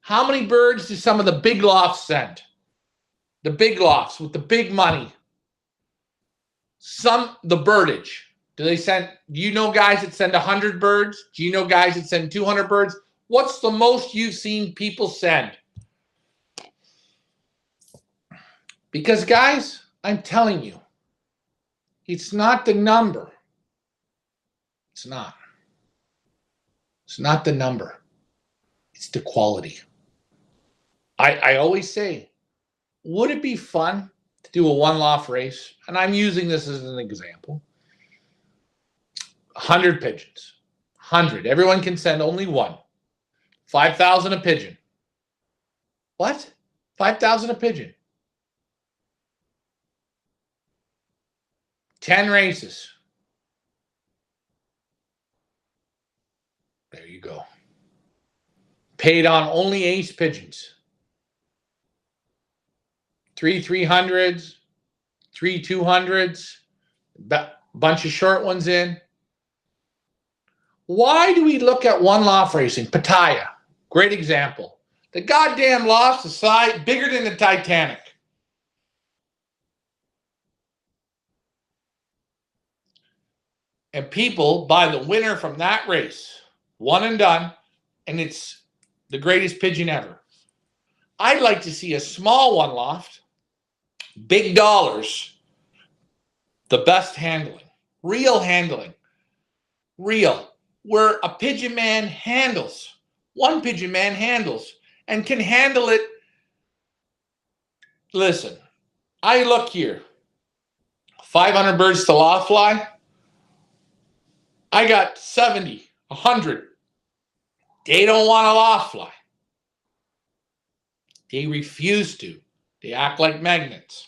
How many birds do some of the big lofts send? The big lofts with the big money. The birdage. Do you know guys that send 100 birds? Do you know guys that send 200 birds? What's the most you've seen people send? Because guys, I'm telling you, it's not the number. It's not. It's not the number. It's the quality. I always say, would it be fun to do a one loft race? And I'm using this as an example. 100 pigeons. 100. Everyone can send only one. 5,000 a pigeon. What? 5,000 a pigeon. 10 races. There you go. Paid on only ace pigeons. 3 300s, 3 200s, bunch of short ones in. Why do we look at one loft racing? Pattaya, great example. The goddamn loft's the size bigger than the Titanic. And people buy the winner from that race, one and done, and it's the greatest pigeon ever. I'd like to see a small one loft, big dollars, the best handling, real handling, where a pigeon man handles, one pigeon man handles and can handle it. Listen, I look here, 500 birds to loft fly. I got 70, 100. They don't want to loft fly. They refuse to. They act like magnets.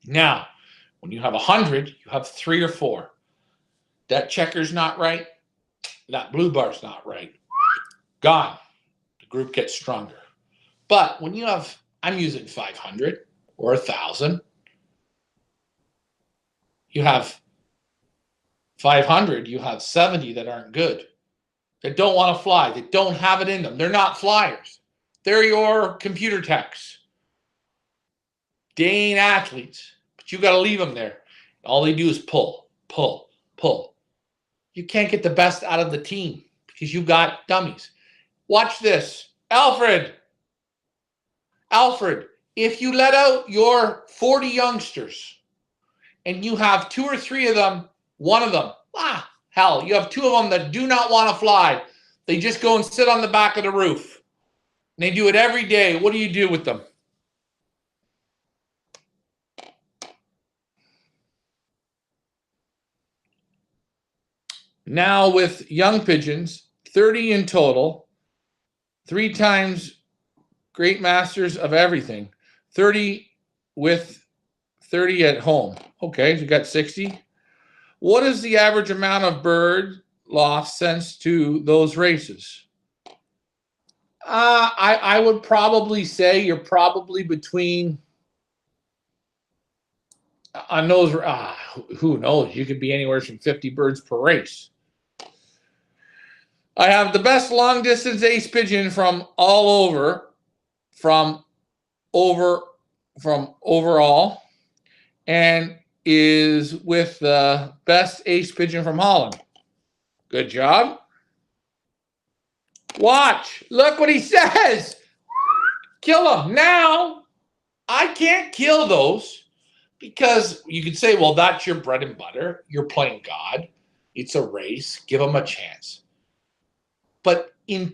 Now, when you have 100, you have 3 or 4. That checker's not right. That blue bar's not right. Gone. The group gets stronger. But when you have, I'm using 500 or 1,000. You have 500, you have 70 that aren't good, that don't want to fly, that don't have it in them. They're not flyers. They're your computer techs. They ain't athletes, but you got to leave them there. All they do is pull, pull, pull. You can't get the best out of the team because you got dummies. Watch this. Alfred, if you let out your 40 youngsters and you have 2 or 3 of them, one of them, hell, you have 2 of them that do not want to fly. They just go and sit on the back of the roof. And they do it every day. What do you do with them? Now with young pigeons, 30 in total, 3 times great masters of everything, 30 with 30 at home. Okay, so you got 60. What is the average amount of bird loft sent to those races? I would probably say you're probably between, on those, who knows? You could be anywhere from 50 birds per race. I have the best long distance ace pigeon from all over, from overall, and is with the best ace pigeon from Holland. Good job. Watch. Look what he says. Kill them. Now, I can't kill those because you could say, well, that's your bread and butter. You're playing God. It's a race. Give them a chance. But in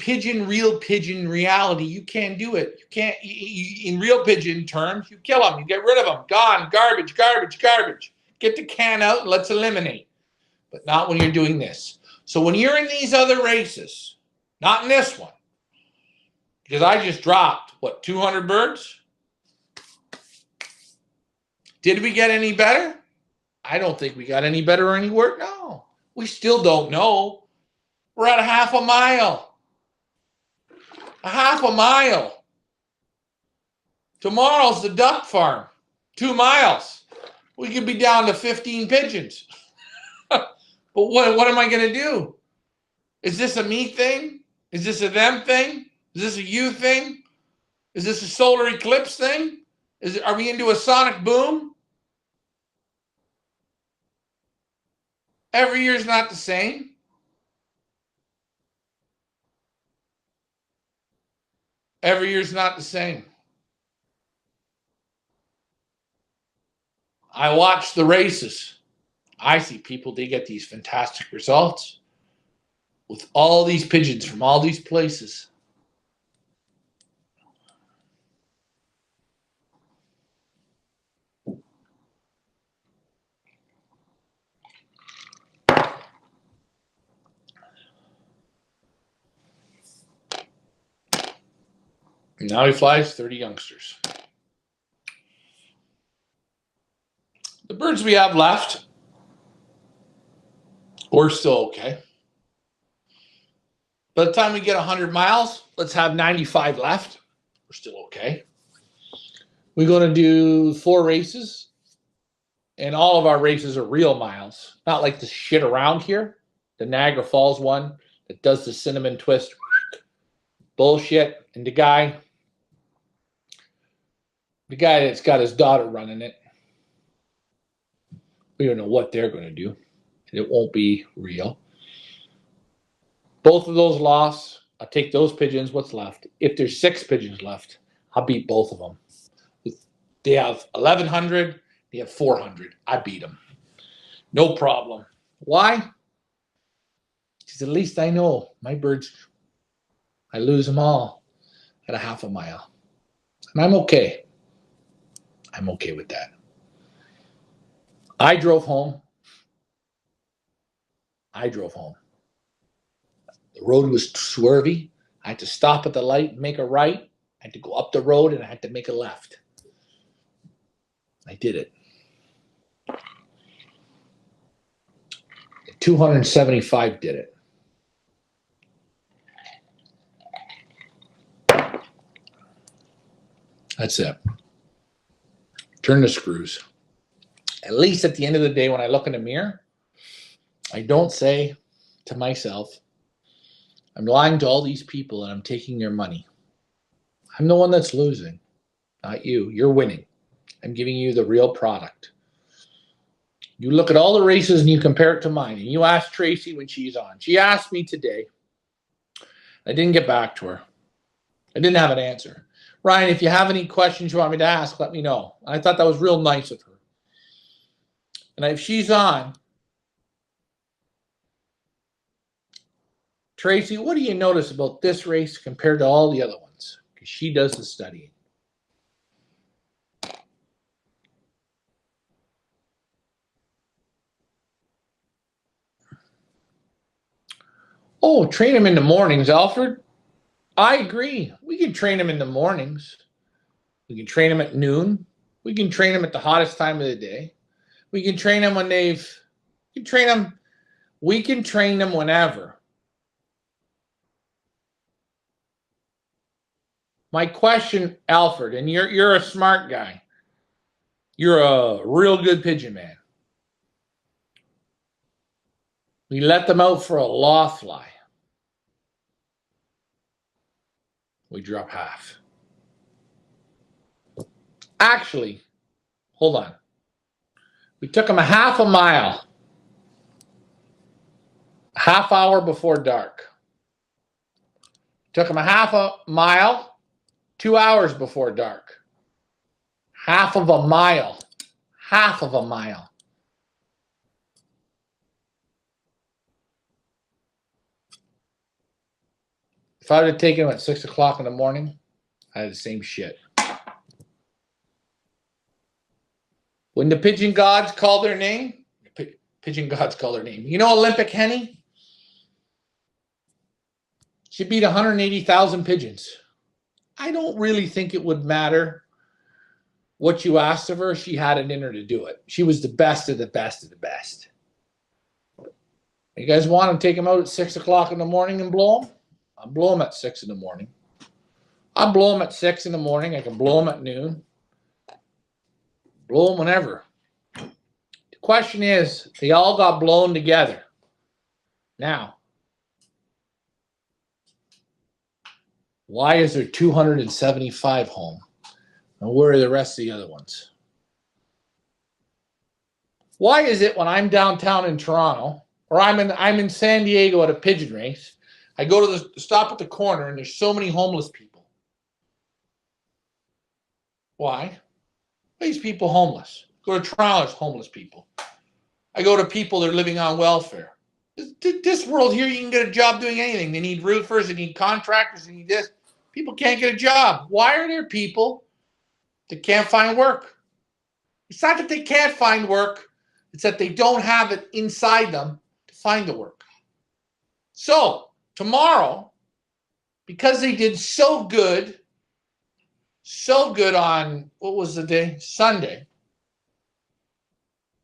real pigeon reality, you can't do it. You can't, in real pigeon terms, you kill them. You get rid of them. Gone. Garbage, garbage, garbage. Get the can out and let's eliminate. But not when you're doing this. So when you're in these other races, not in this one, because I just dropped, 200 birds? Did we get any better? I don't think we got any better or any worse. No. We still don't know. We're at a half a mile. A half a mile. Tomorrow's the duck farm. 2 miles. We could be down to 15 pigeons. But what am I going to do? Is this a me thing? Is this a them thing? Is this a you thing? Is this a solar eclipse thing? Are we into a sonic boom? Every year's not the same. Every year's not the same. I watch the races. I see people, they get these fantastic results with all these pigeons from all these places. Now he flies 30 youngsters. The birds we have left, we're still okay. By the time we get 100 miles, let's have 95 left. We're still okay. We're going to do 4 races, and all of our races are real miles. Not like the shit around here. The Niagara Falls one that does the cinnamon twist. Bullshit. And the guy that's got his daughter running it, we don't know what they're going to do. It won't be real. Both of those lost. I'll take those pigeons. What's left? If there's 6 pigeons left, I'll beat both of them. They have 1,100. They have 400. I beat them. No problem. Why? Because at least I know my birds, I lose them all at a half a mile. And I'm okay. I'm okay with that. I drove home. The road was swervy. I had to stop at the light and make a right. I had to go up the road and I had to make a left. I did it. 275 did it. That's it. Turn the screws. At least at the end of the day, when I look in the mirror, I don't say to myself, I'm lying to all these people and I'm taking their money. I'm the one that's losing, not you. You're winning. I'm giving you the real product. You look at all the races and you compare it to mine. And you ask Tracy when she's on. She asked me today. I didn't get back to her. I didn't have an answer. Ryan, if you have any questions you want me to ask, let me know. I thought that was real nice of her. And if she's on, Tracy, what do you notice about this race compared to all the other ones? Because she does the studying. Oh, train him in the mornings, Alfred. I agree. We can train him in the mornings. We can train him at noon. We can train him at the hottest time of the day. We can train him when we can train them whenever. My question, Alfred, and you're a smart guy. You're a real good pigeon man. We let them out for a loft fly. We drop half. Actually, hold on. We took them a half a mile, a half hour before dark. Took them a half a mile, 2 hours before dark. Half of a mile. Half of a mile. If I would have taken them at 6 o'clock in the morning, I had the same shit. When the pigeon gods call their name, pigeon gods call their name. You know Olympic Henny? She beat 180,000 pigeons. I don't really think it would matter what you asked of her. She had it in her to do it. She was the best of the best of the best. You guys want to take them out at 6 o'clock in the morning and blow them? I'll blow them at 6 in the morning. I'll blow them at 6 in the morning. I can blow them at noon. Blow them whenever. The question is, they all got blown together. Now, why is there 275 home? And where are the rest of the other ones? Why is it when I'm downtown in Toronto, or I'm in San Diego at a pigeon race, I go to the stop at the corner and there's so many homeless people? Why? These people homeless. Go to Toronto, there's homeless people. I go to people that are living on welfare. This world here, you can get a job doing anything. They need roofers, they need contractors, they need this. People can't get a job. Why are there people that can't find work? It's not that they can't find work. It's that they don't have it inside them to find the work. So tomorrow, because they did so good on, what was the day? Sunday.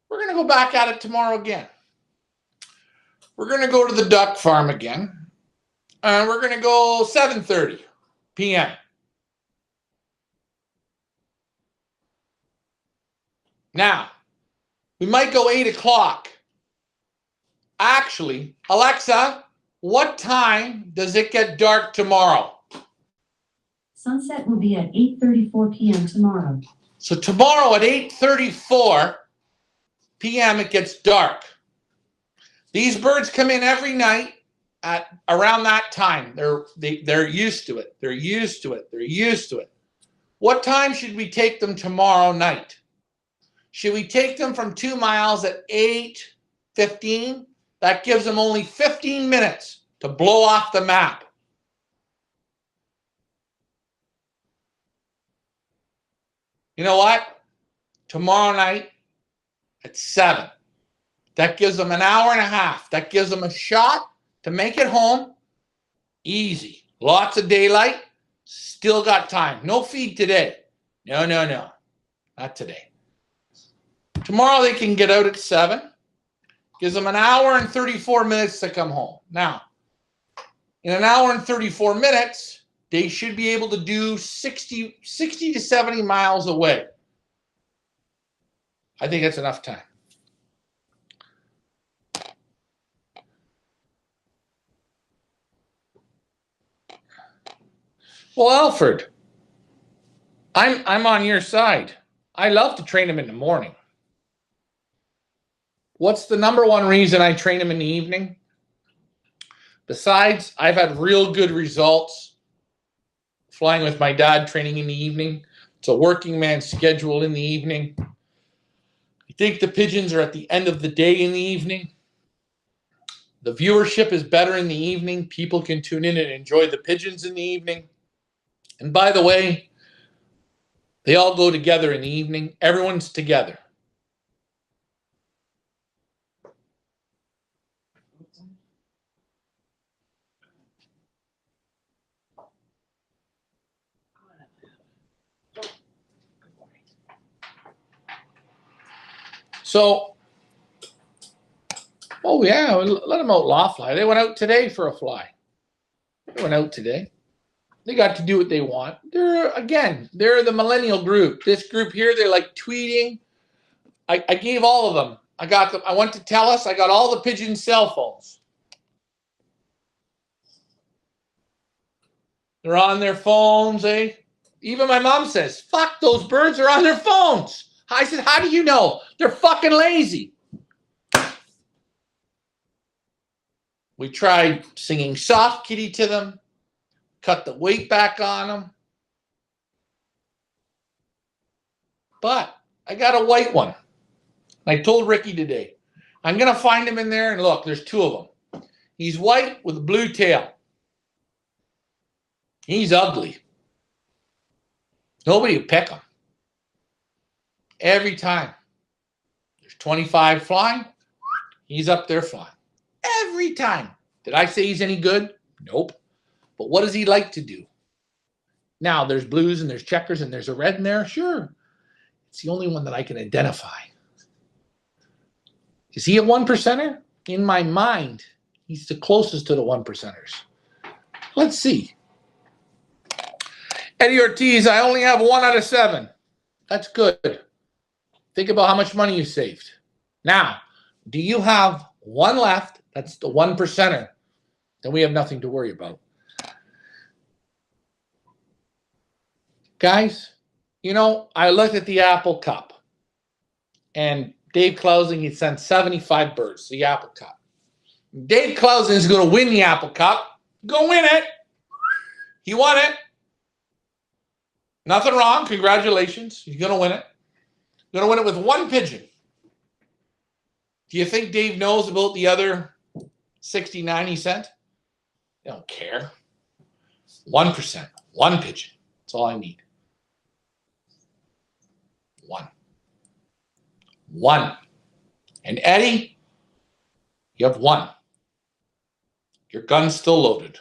We're going to go back at it tomorrow again. We're going to go to the duck farm again. And we're going to go 7:30 p.m. Now, we might go 8 o'clock. Actually, Alexa, what time does it get dark tomorrow? Sunset will be at 8:34 p.m. tomorrow. So tomorrow at 8:34 p.m. it gets dark. These birds come in every night at around that time. They're used to it. They're used to it. They're used to it. What time should we take them tomorrow night? Should we take them from 2 miles at 8:15? That gives them only 15 minutes to blow off the map. You know what? Tomorrow night at 7. That gives them an hour and a half. That gives them a shot to make it home. Easy. Lots of daylight. Still got time. No feed today. No. Not today. Tomorrow they can get out at 7. Gives them an hour and 34 minutes to come home. Now, in an hour and 34 minutes, they should be able to do 60 to 70 miles away. I think that's enough time. Well, Alfred, I'm on your side. I love to train him in the morning. What's the number one reason I train him in the evening? Besides, I've had real good results flying with my dad, training in the evening. It's a working man's schedule in the evening. I think the pigeons are at the end of the day in the evening. The viewership is better in the evening. People can tune in and enjoy the pigeons in the evening. And by the way, they all go together in the evening. Everyone's together. So, oh yeah, let them out loft fly. They went out today for a fly. They went out today. They got to do what they want. They're the millennial group. This group here, they're like tweeting. I gave all of them. I got them. I went to TELUS. I got all the pigeon cell phones. They're on their phones, eh? Even my mom says, fuck, those birds are on their phones. I said, how do you know? They're fucking lazy. We tried singing soft kitty to them, cut the weight back on them. But I got a white one. I told Ricky today, I'm going to find him in there, and look, there's two of them. He's white with a blue tail. He's ugly. Nobody will pick him. Every time. There's 25 flying. He's up there flying. Every time. Did I say he's any good? Nope. But what does he like to do? Now, there's blues and there's checkers and there's a red in there. Sure. It's the only one that I can identify. Is he a one percenter? In my mind, he's the closest to the one percenters. Let's see. Eddie Ortiz, I only have 1 out of 7. That's good. Think about how much money you saved. Now, do you have one left? That's the one percenter. Then we have nothing to worry about. Guys, you know, I looked at the Apple Cup. And Dave Clausing, he sent 75 birds to the Apple Cup. Dave Clausing is going to win the Apple Cup. Go win it. He won it. Nothing wrong. Congratulations. He's going to win it. Going to win it with one pigeon. Do you think Dave knows about the other 69 he sent? They don't care. 1%. One pigeon. That's all I need. One. And Eddie, you have 1. Your gun's still loaded.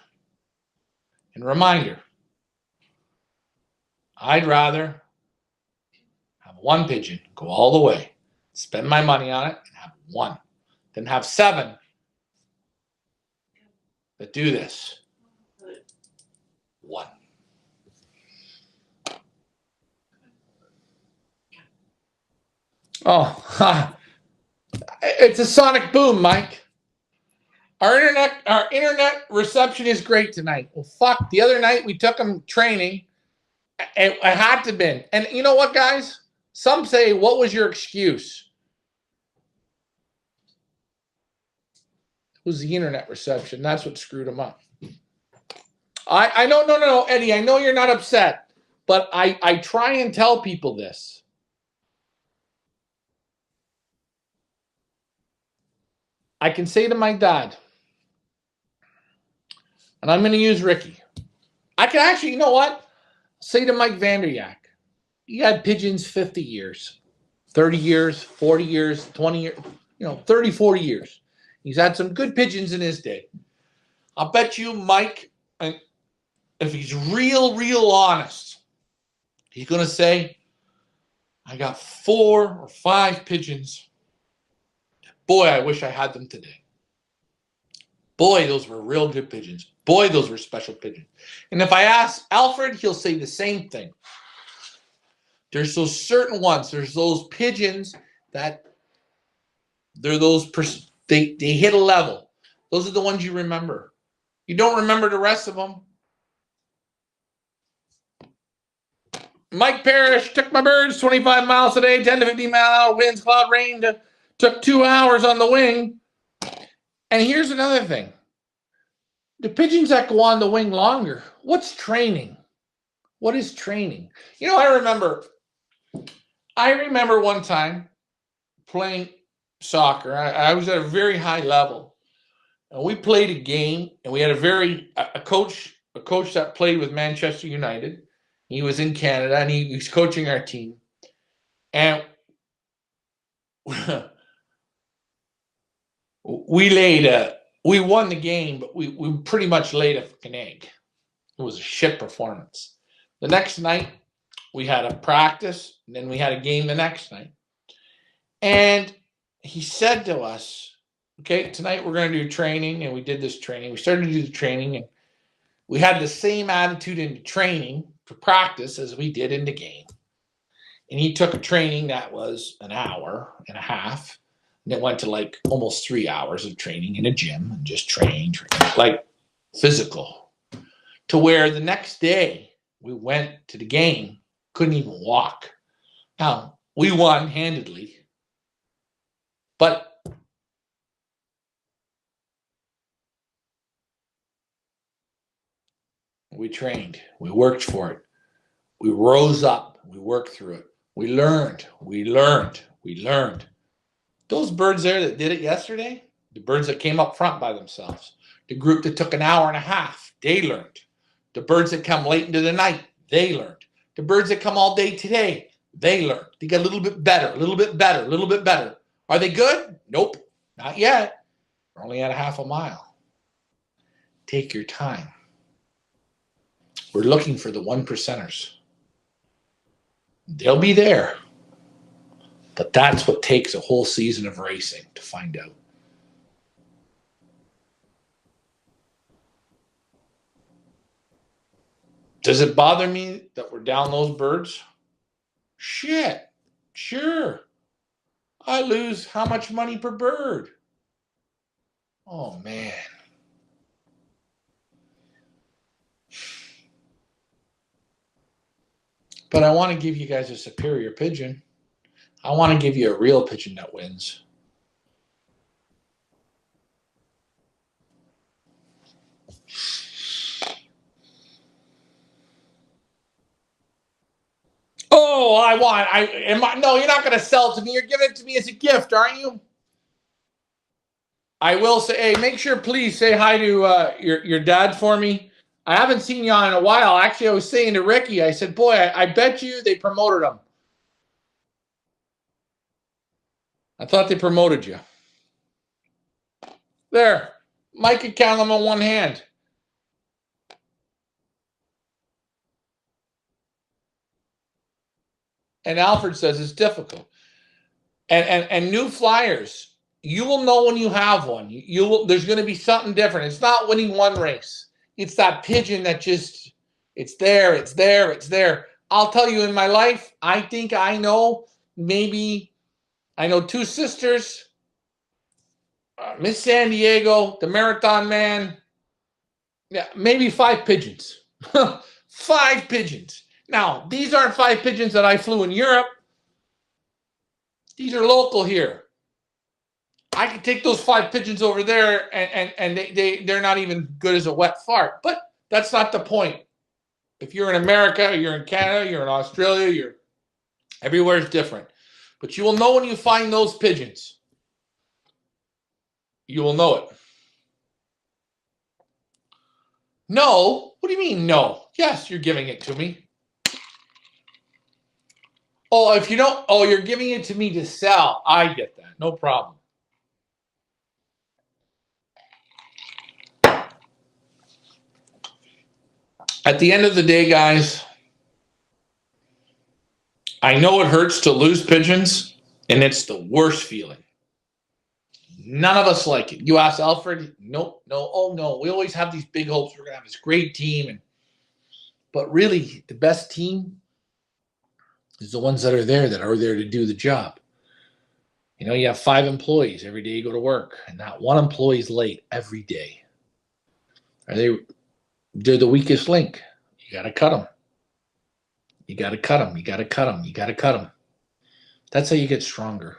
And reminder, I'd rather have 1 pigeon, go all the way, spend my money on it, and have 1, than have 7 that do this. 1. Oh, it's a sonic boom, Mike. Our internet reception is great tonight. Well, fuck, the other night we took them training. It had to been. And you know what, guys? Some say, what was your excuse? It was the internet reception. That's what screwed them up. I know, no, Eddie, I know you're not upset, but I try and tell people this. I can say to my dad, and I'm going to use Ricky. I can actually, you know what? Say to Mike Vanderyak, he had pigeons 50 years, 30 years, 40 years, 20 years, 30, 40 years. He's had some good pigeons in his day. I'll bet you, Mike, if he's real honest, he's going to say, I got 4 or 5 pigeons. Boy, I wish I had them today. Boy, those were real good pigeons. Boy, those were special pigeons. And if I ask Alfred, he'll say the same thing. There's those certain ones. There's those pigeons They're those, they hit a level. Those are the ones you remember. You don't remember the rest of them. Mike Parrish took my birds 25 miles a day, 10 to 15 mile an hour winds, cloud, rain. Took 2 hours on the wing. And here's another thing. The pigeons that go on the wing longer, what's training? What is training? You know, I remember one time playing soccer. I was at a very high level. And we played a game, and we had a coach that played with Manchester United. He was in Canada, and he was coaching our team. And we won the game, but we pretty much laid a fucking egg. It was a shit performance. The next night, we had a practice, and then we had a game the next night. And he said to us, okay, tonight we're going to do training, and we did this training. We started to do the training, and we had the same attitude in the training for practice as we did in the game. And he took a training that was an hour and a half, and it went to like almost 3 hours of training in a gym and just train, like physical, to where the next day we went to the game, couldn't even walk. Now, we won handedly, but we trained, we worked for it, we rose up, we worked through it, we learned. Those birds there that did it yesterday, the birds that came up front by themselves, the group that took an hour and a half, they learned. The birds that come late into the night, they learned. The birds that come all day today, they learned. They got a little bit better. Are they good? Nope, not yet. We're only at a half a mile. Take your time. We're looking for the 1%ers. They'll be there. But that's what takes a whole season of racing to find out. Does it bother me that we're down those birds? Shit, sure. I lose how much money per bird? Oh, man. But I want to give you guys a superior pigeon. I want to give you a real pigeon that wins. Oh, no, you're not going to sell it to me. You're giving it to me as a gift, aren't you? I will say, hey, make sure, please say hi to your dad for me. I haven't seen you on in a while. Actually, I was saying to Ricky, I said, boy, I bet you they promoted him. I thought they promoted you. There. Mike could count them on one hand. And Alfred says it's difficult. And new flyers, you will know when you have one. There's going to be something different. It's not winning one race. It's that pigeon that just, it's there. I'll tell you, in my life, I think I know 2 sisters, Miss San Diego, the Marathon Man. Yeah, maybe 5 pigeons. 5 pigeons. Now, these aren't 5 pigeons that I flew in Europe. These are local here. I could take those 5 pigeons over there and they're not even good as a wet fart. But that's not the point. If you're in America, you're in Canada, you're in Australia, everywhere is different. But you will know when you find those pigeons. You will know it. No? What do you mean no? Yes, you're giving it to me. Oh, if you don't, you're giving it to me to sell. I get that. No problem. At the end of the day, guys, I know it hurts to lose pigeons, and it's the worst feeling. None of us like it. You ask Alfred, nope, no, oh no. We always have these big hopes. We're going to have this great team. But really, the best team is the ones that are there to do the job. You know, you have 5 employees every day you go to work, and not one employee is late every day. They're the weakest link. You got to cut them. You got to cut them. You got to cut them. You got to cut them. That's how you get stronger.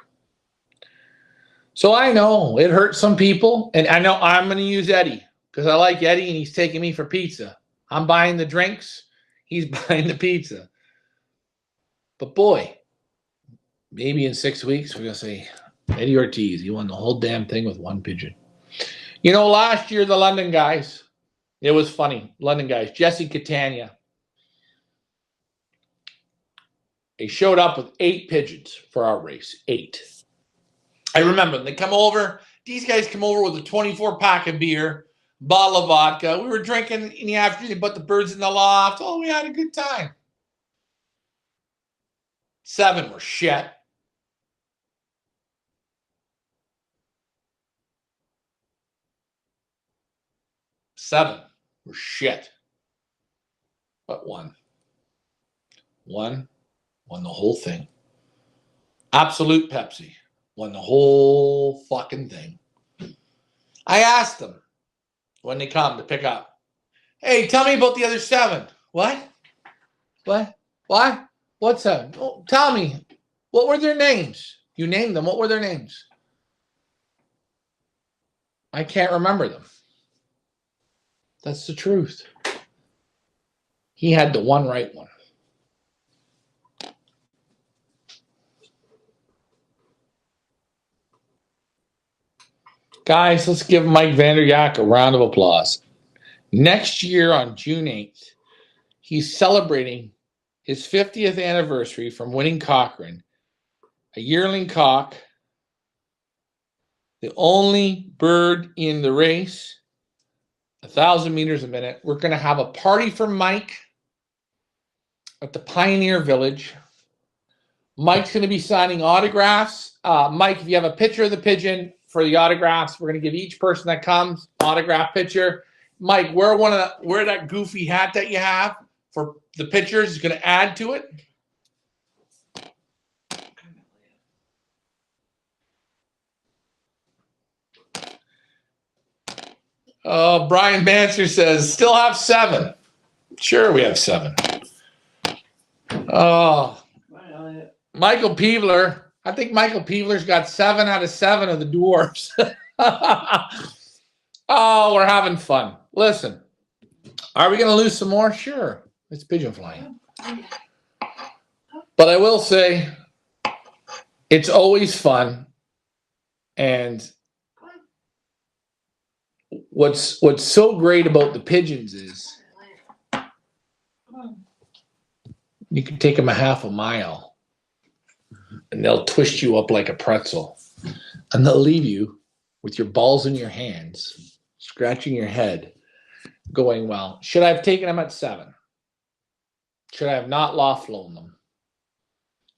So I know it hurts some people, and I know I'm going to use Eddie because I like Eddie, and he's taking me for pizza. I'm buying the drinks. He's buying the pizza. But boy, maybe in 6 weeks, we're going to say, Eddie Ortiz, he won the whole damn thing with 1 pigeon. You know, last year, the London guys, it was funny. London guys, Jesse Catania, they showed up with 8 pigeons for our race. 8. I remember they come over. These guys come over with a 24-pack of beer, bottle of vodka. We were drinking in the afternoon. They put the birds in the loft. Oh, we had a good time. 7 were shit. 7 were shit. But 1 won the whole thing. Absolute Pepsi won the whole fucking thing. I asked them when they come to pick up, hey, tell me about the other 7. What? What 7? Oh, tell me. What were their names? You named them. What were their names? I can't remember them. That's the truth. He had the one right one. Guys, let's give Mike Vanderyak a round of applause. Next year on June 8th, he's celebrating his 50th anniversary from winning Cochrane, a yearling cock, the only bird in the race, 1,000 meters a minute. We're going to have a party for Mike at the Pioneer Village. Mike's going to be signing autographs. Mike, if you have a picture of the pigeon for the autographs, we're going to give each person that comes autograph picture. Mike, wear that goofy hat that you have for the pictures is going to add to it. Brian Banser says, still have 7. Sure, we have 7. Oh, Michael Peevler. I think Michael Peevler's got 7 out of 7 of the dwarfs. Oh, we're having fun. Listen, are we going to lose some more? Sure. It's pigeon flying. But I will say, it's always fun. And what's so great about the pigeons is you can take them a half a mile and they'll twist you up like a pretzel, and they'll leave you with your balls in your hands, scratching your head, going, well, should I have taken them at 7? Should I have not loft flown them?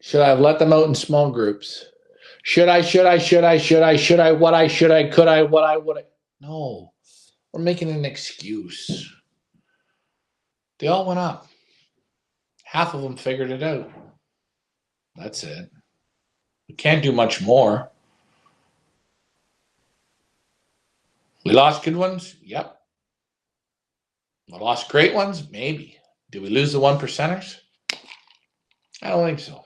Should I have let them out in small groups? Should I, could I, would I? No, we're making an excuse. They all went up. Half of them figured it out. That's it. We can't do much more. We lost good ones? Yep. We lost great ones? Maybe. Did we lose the 1%ers? I don't think so.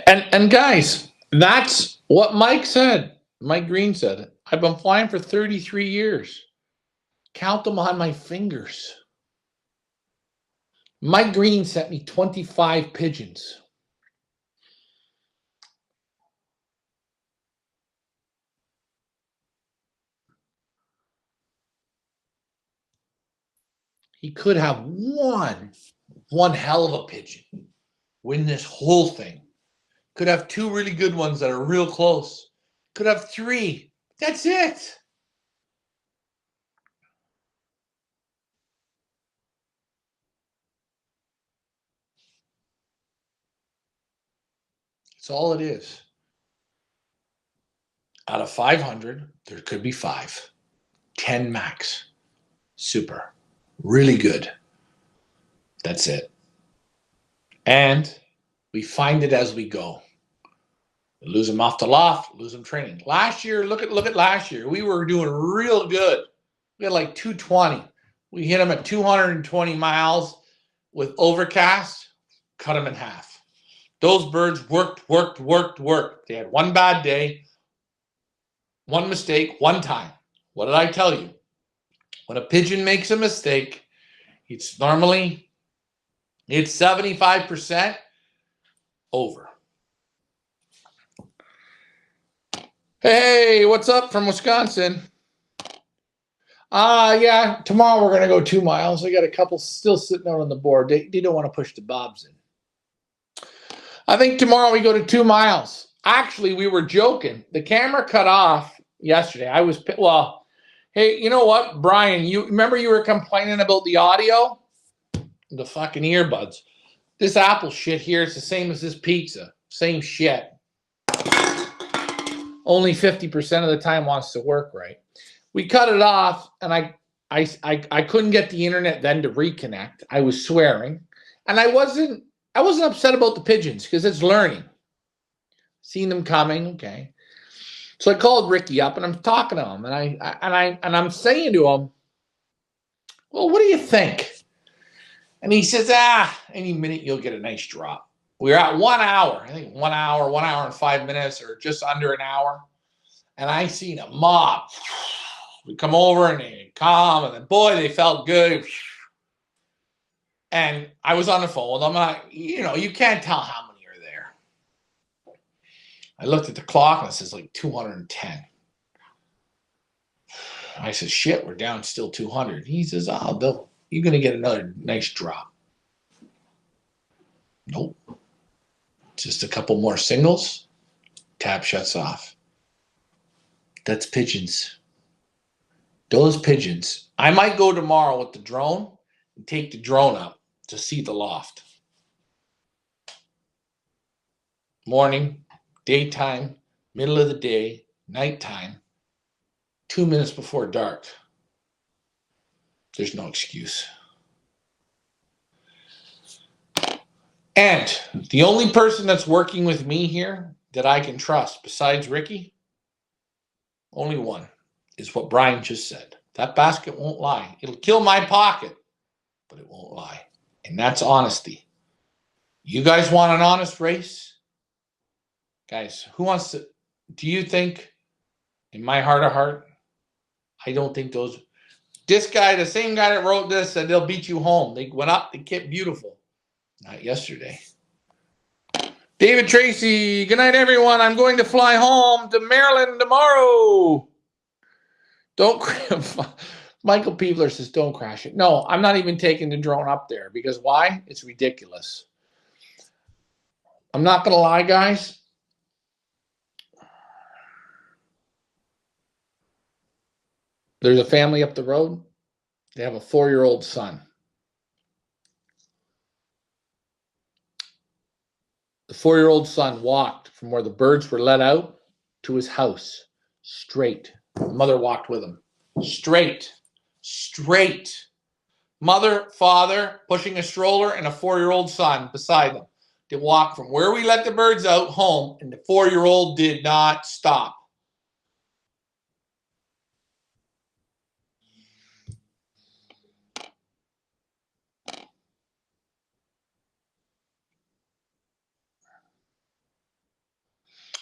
And guys, that's what Mike said. Mike Green said, I've been flying for 33 years. Count them on my fingers. Mike Green sent me 25 pigeons. He could have one hell of a pigeon, win this whole thing. Could have 2 really good ones that are real close. Could have 3. That's it. That's all it is. Out of 500, there could be 5. 10 max. Super. Really good. That's it. And we find it as we go. We lose them off the loft, lose them training. Last year, look at last year. We were doing real good. We had like 220. We hit them at 220 miles with overcast, cut them in half. Those birds worked. They had one bad day, one mistake, one time. What did I tell you? When a pigeon makes a mistake, it's 75% over. Hey, what's up from Wisconsin? Yeah, tomorrow we're going to go 2 miles. I got a couple still sitting out on the board. They don't want to push the bobs in. I think tomorrow we go to 2 miles. Actually, we were joking. The camera cut off yesterday. Hey, you know what, Brian? You remember you were complaining about the audio? The fucking earbuds. This Apple shit here is the same as this pizza. Same shit. Only 50% of the time wants to work right. We cut it off, and I couldn't get the internet then to reconnect. I was swearing, and I wasn't upset about the pigeons because it's learning. Seen them coming, okay. So I called Ricky up, and I'm talking to him, and I'm saying to him, well, what do you think? And he says, any minute you'll get a nice drop. We're at 1 hour. I think 1 hour, 1 hour and 5 minutes, or just under an hour. And I seen a mob. We come over and they come, and then, boy, they felt good. And I was on the phone with them. You can't tell how many are there. I looked at the clock, and it says like 210. I said, shit, we're down still 200. He says, Bill, you're going to get another nice drop. Nope. Just a couple more singles. Tap shuts off. That's pigeons. Those pigeons. I might go tomorrow with the drone and take the drone up to see the loft. Morning, daytime, middle of the day, nighttime, 2 minutes before dark. There's no excuse. And the only person that's working with me here that I can trust besides Ricky, only one, is what Brian just said. That basket won't lie. It'll kill my pocket, but it won't lie. And that's honesty. You guys want an honest race? Guys, do you think, in my heart of heart, I don't think this guy, the same guy that wrote this, said they'll beat you home. They went up, they kept beautiful. Not yesterday. David Tracy, good night, everyone. I'm going to fly home to Maryland tomorrow. Michael Peebler says, don't crash it. No, I'm not even taking the drone up there because why? It's ridiculous. I'm not going to lie, guys. There's a family up the road. They have a 4-year-old son. The 4-year-old son walked from where the birds were let out to his house straight. The mother walked with him. Straight. Mother, father, pushing a stroller, and a 4-year-old son beside them. They walked from where we let the birds out home, and the 4-year-old did not stop.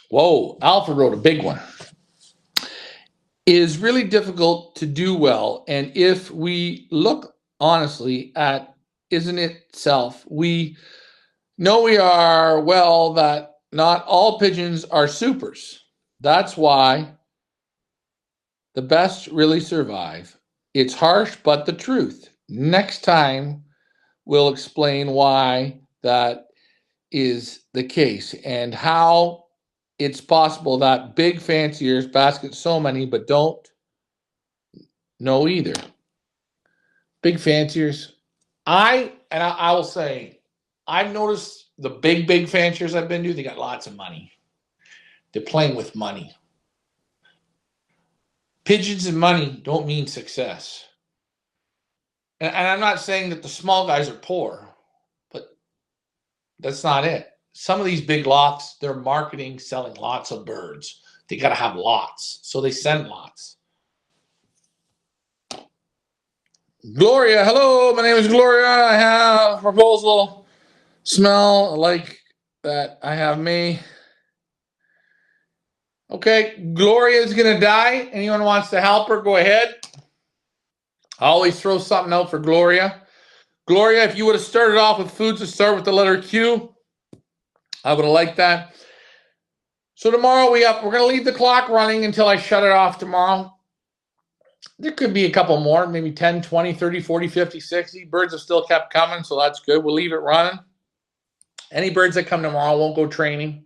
Whoa, Alfred wrote a big one. It is really difficult to do well, and if we look honestly at isn't itself, we know we are well that not all pigeons are supers. That's why the best really survive. It's harsh, but the truth. Next time, we'll explain why that is the case and how it's possible that big fanciers basket so many, but don't know either. Big fanciers. I will say, I've noticed the big fanciers I've been to, they got lots of money. They're playing with money. Pigeons and money don't mean success. And I'm not saying that the small guys are poor. That's not it. Some of these big lofts, they're marketing, selling lots of birds. They got to have lots, so they send lots. Gloria, hello, my name is Gloria. I have a proposal. Smell like that I have me. Okay, Gloria is going to die. Anyone wants to help her, go ahead. I always throw something out for Gloria. Gloria, if you would have started off with foods that start with the letter Q, I would have liked that. So tomorrow we're going to leave the clock running until I shut it off tomorrow. There could be a couple more, maybe 10, 20, 30, 40, 50, 60. Birds have still kept coming, so that's good. We'll leave it running. Any birds that come tomorrow won't go training.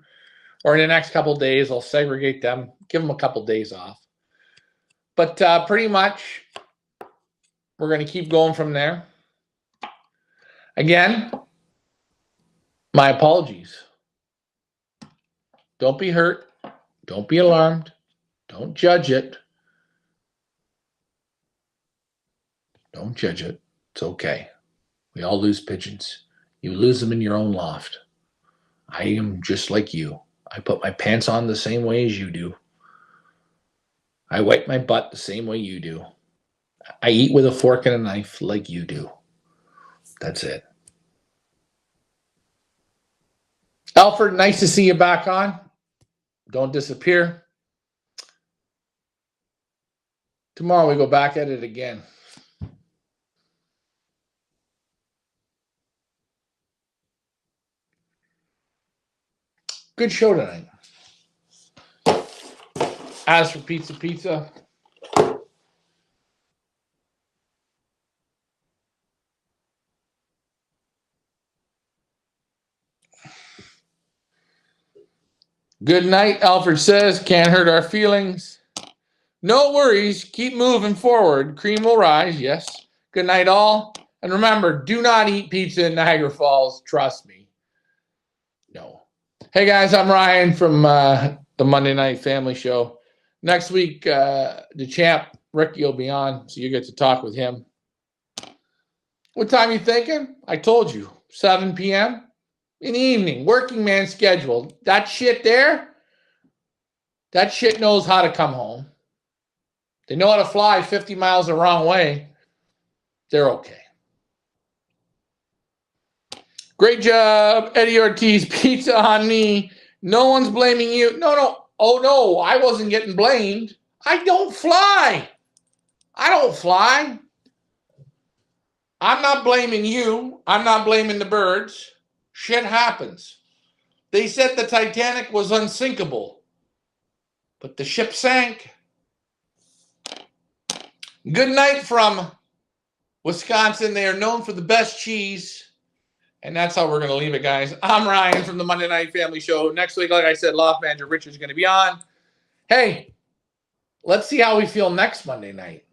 Or in the next couple of days, I'll segregate them, give them a couple of days off. But pretty much, we're going to keep going from there. Again, my apologies. Don't be hurt. Don't be alarmed. Don't judge it. Don't judge it. It's okay. We all lose pigeons. You lose them in your own loft. I am just like you. I put my pants on the same way as you do. I wipe my butt the same way you do. I eat with a fork and a knife like you do. That's it. Alfred, nice to see you back on. Don't disappear. Tomorrow we go back at it again. Good show tonight. As for pizza. Good night, Alfred says. Can't hurt our feelings. No worries. Keep moving forward. Cream will rise. Yes. Good night, all. And remember, do not eat pizza in Niagara Falls. Trust me. No. Hey, guys, I'm Ryan from the Monday Night Family Show. Next week, the champ, Ricky, will be on, so you get to talk with him. What time are you thinking? I told you, 7 p.m. in the evening, working man schedule. That shit there, that shit knows how to come home. They know how to fly 50 miles the wrong way. They're okay. Great job, Eddie Ortiz. Pizza on me. No one's blaming you. No. Oh, no, I wasn't getting blamed. I don't fly. I'm not blaming you. I'm not blaming the birds. Shit happens. They said the Titanic was unsinkable, but the ship sank. Good night from Wisconsin. They are known for the best cheese. And that's how we're going to leave it, guys. I'm Ryan from the Monday Night Family Show. Next week, like I said, Loft Manager Richard's going to be on. Hey, let's see how we feel next Monday night.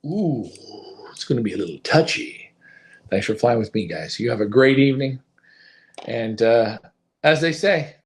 Ooh, it's going to be a little touchy. Thanks for flying with me, guys. You have a great evening. And as they say,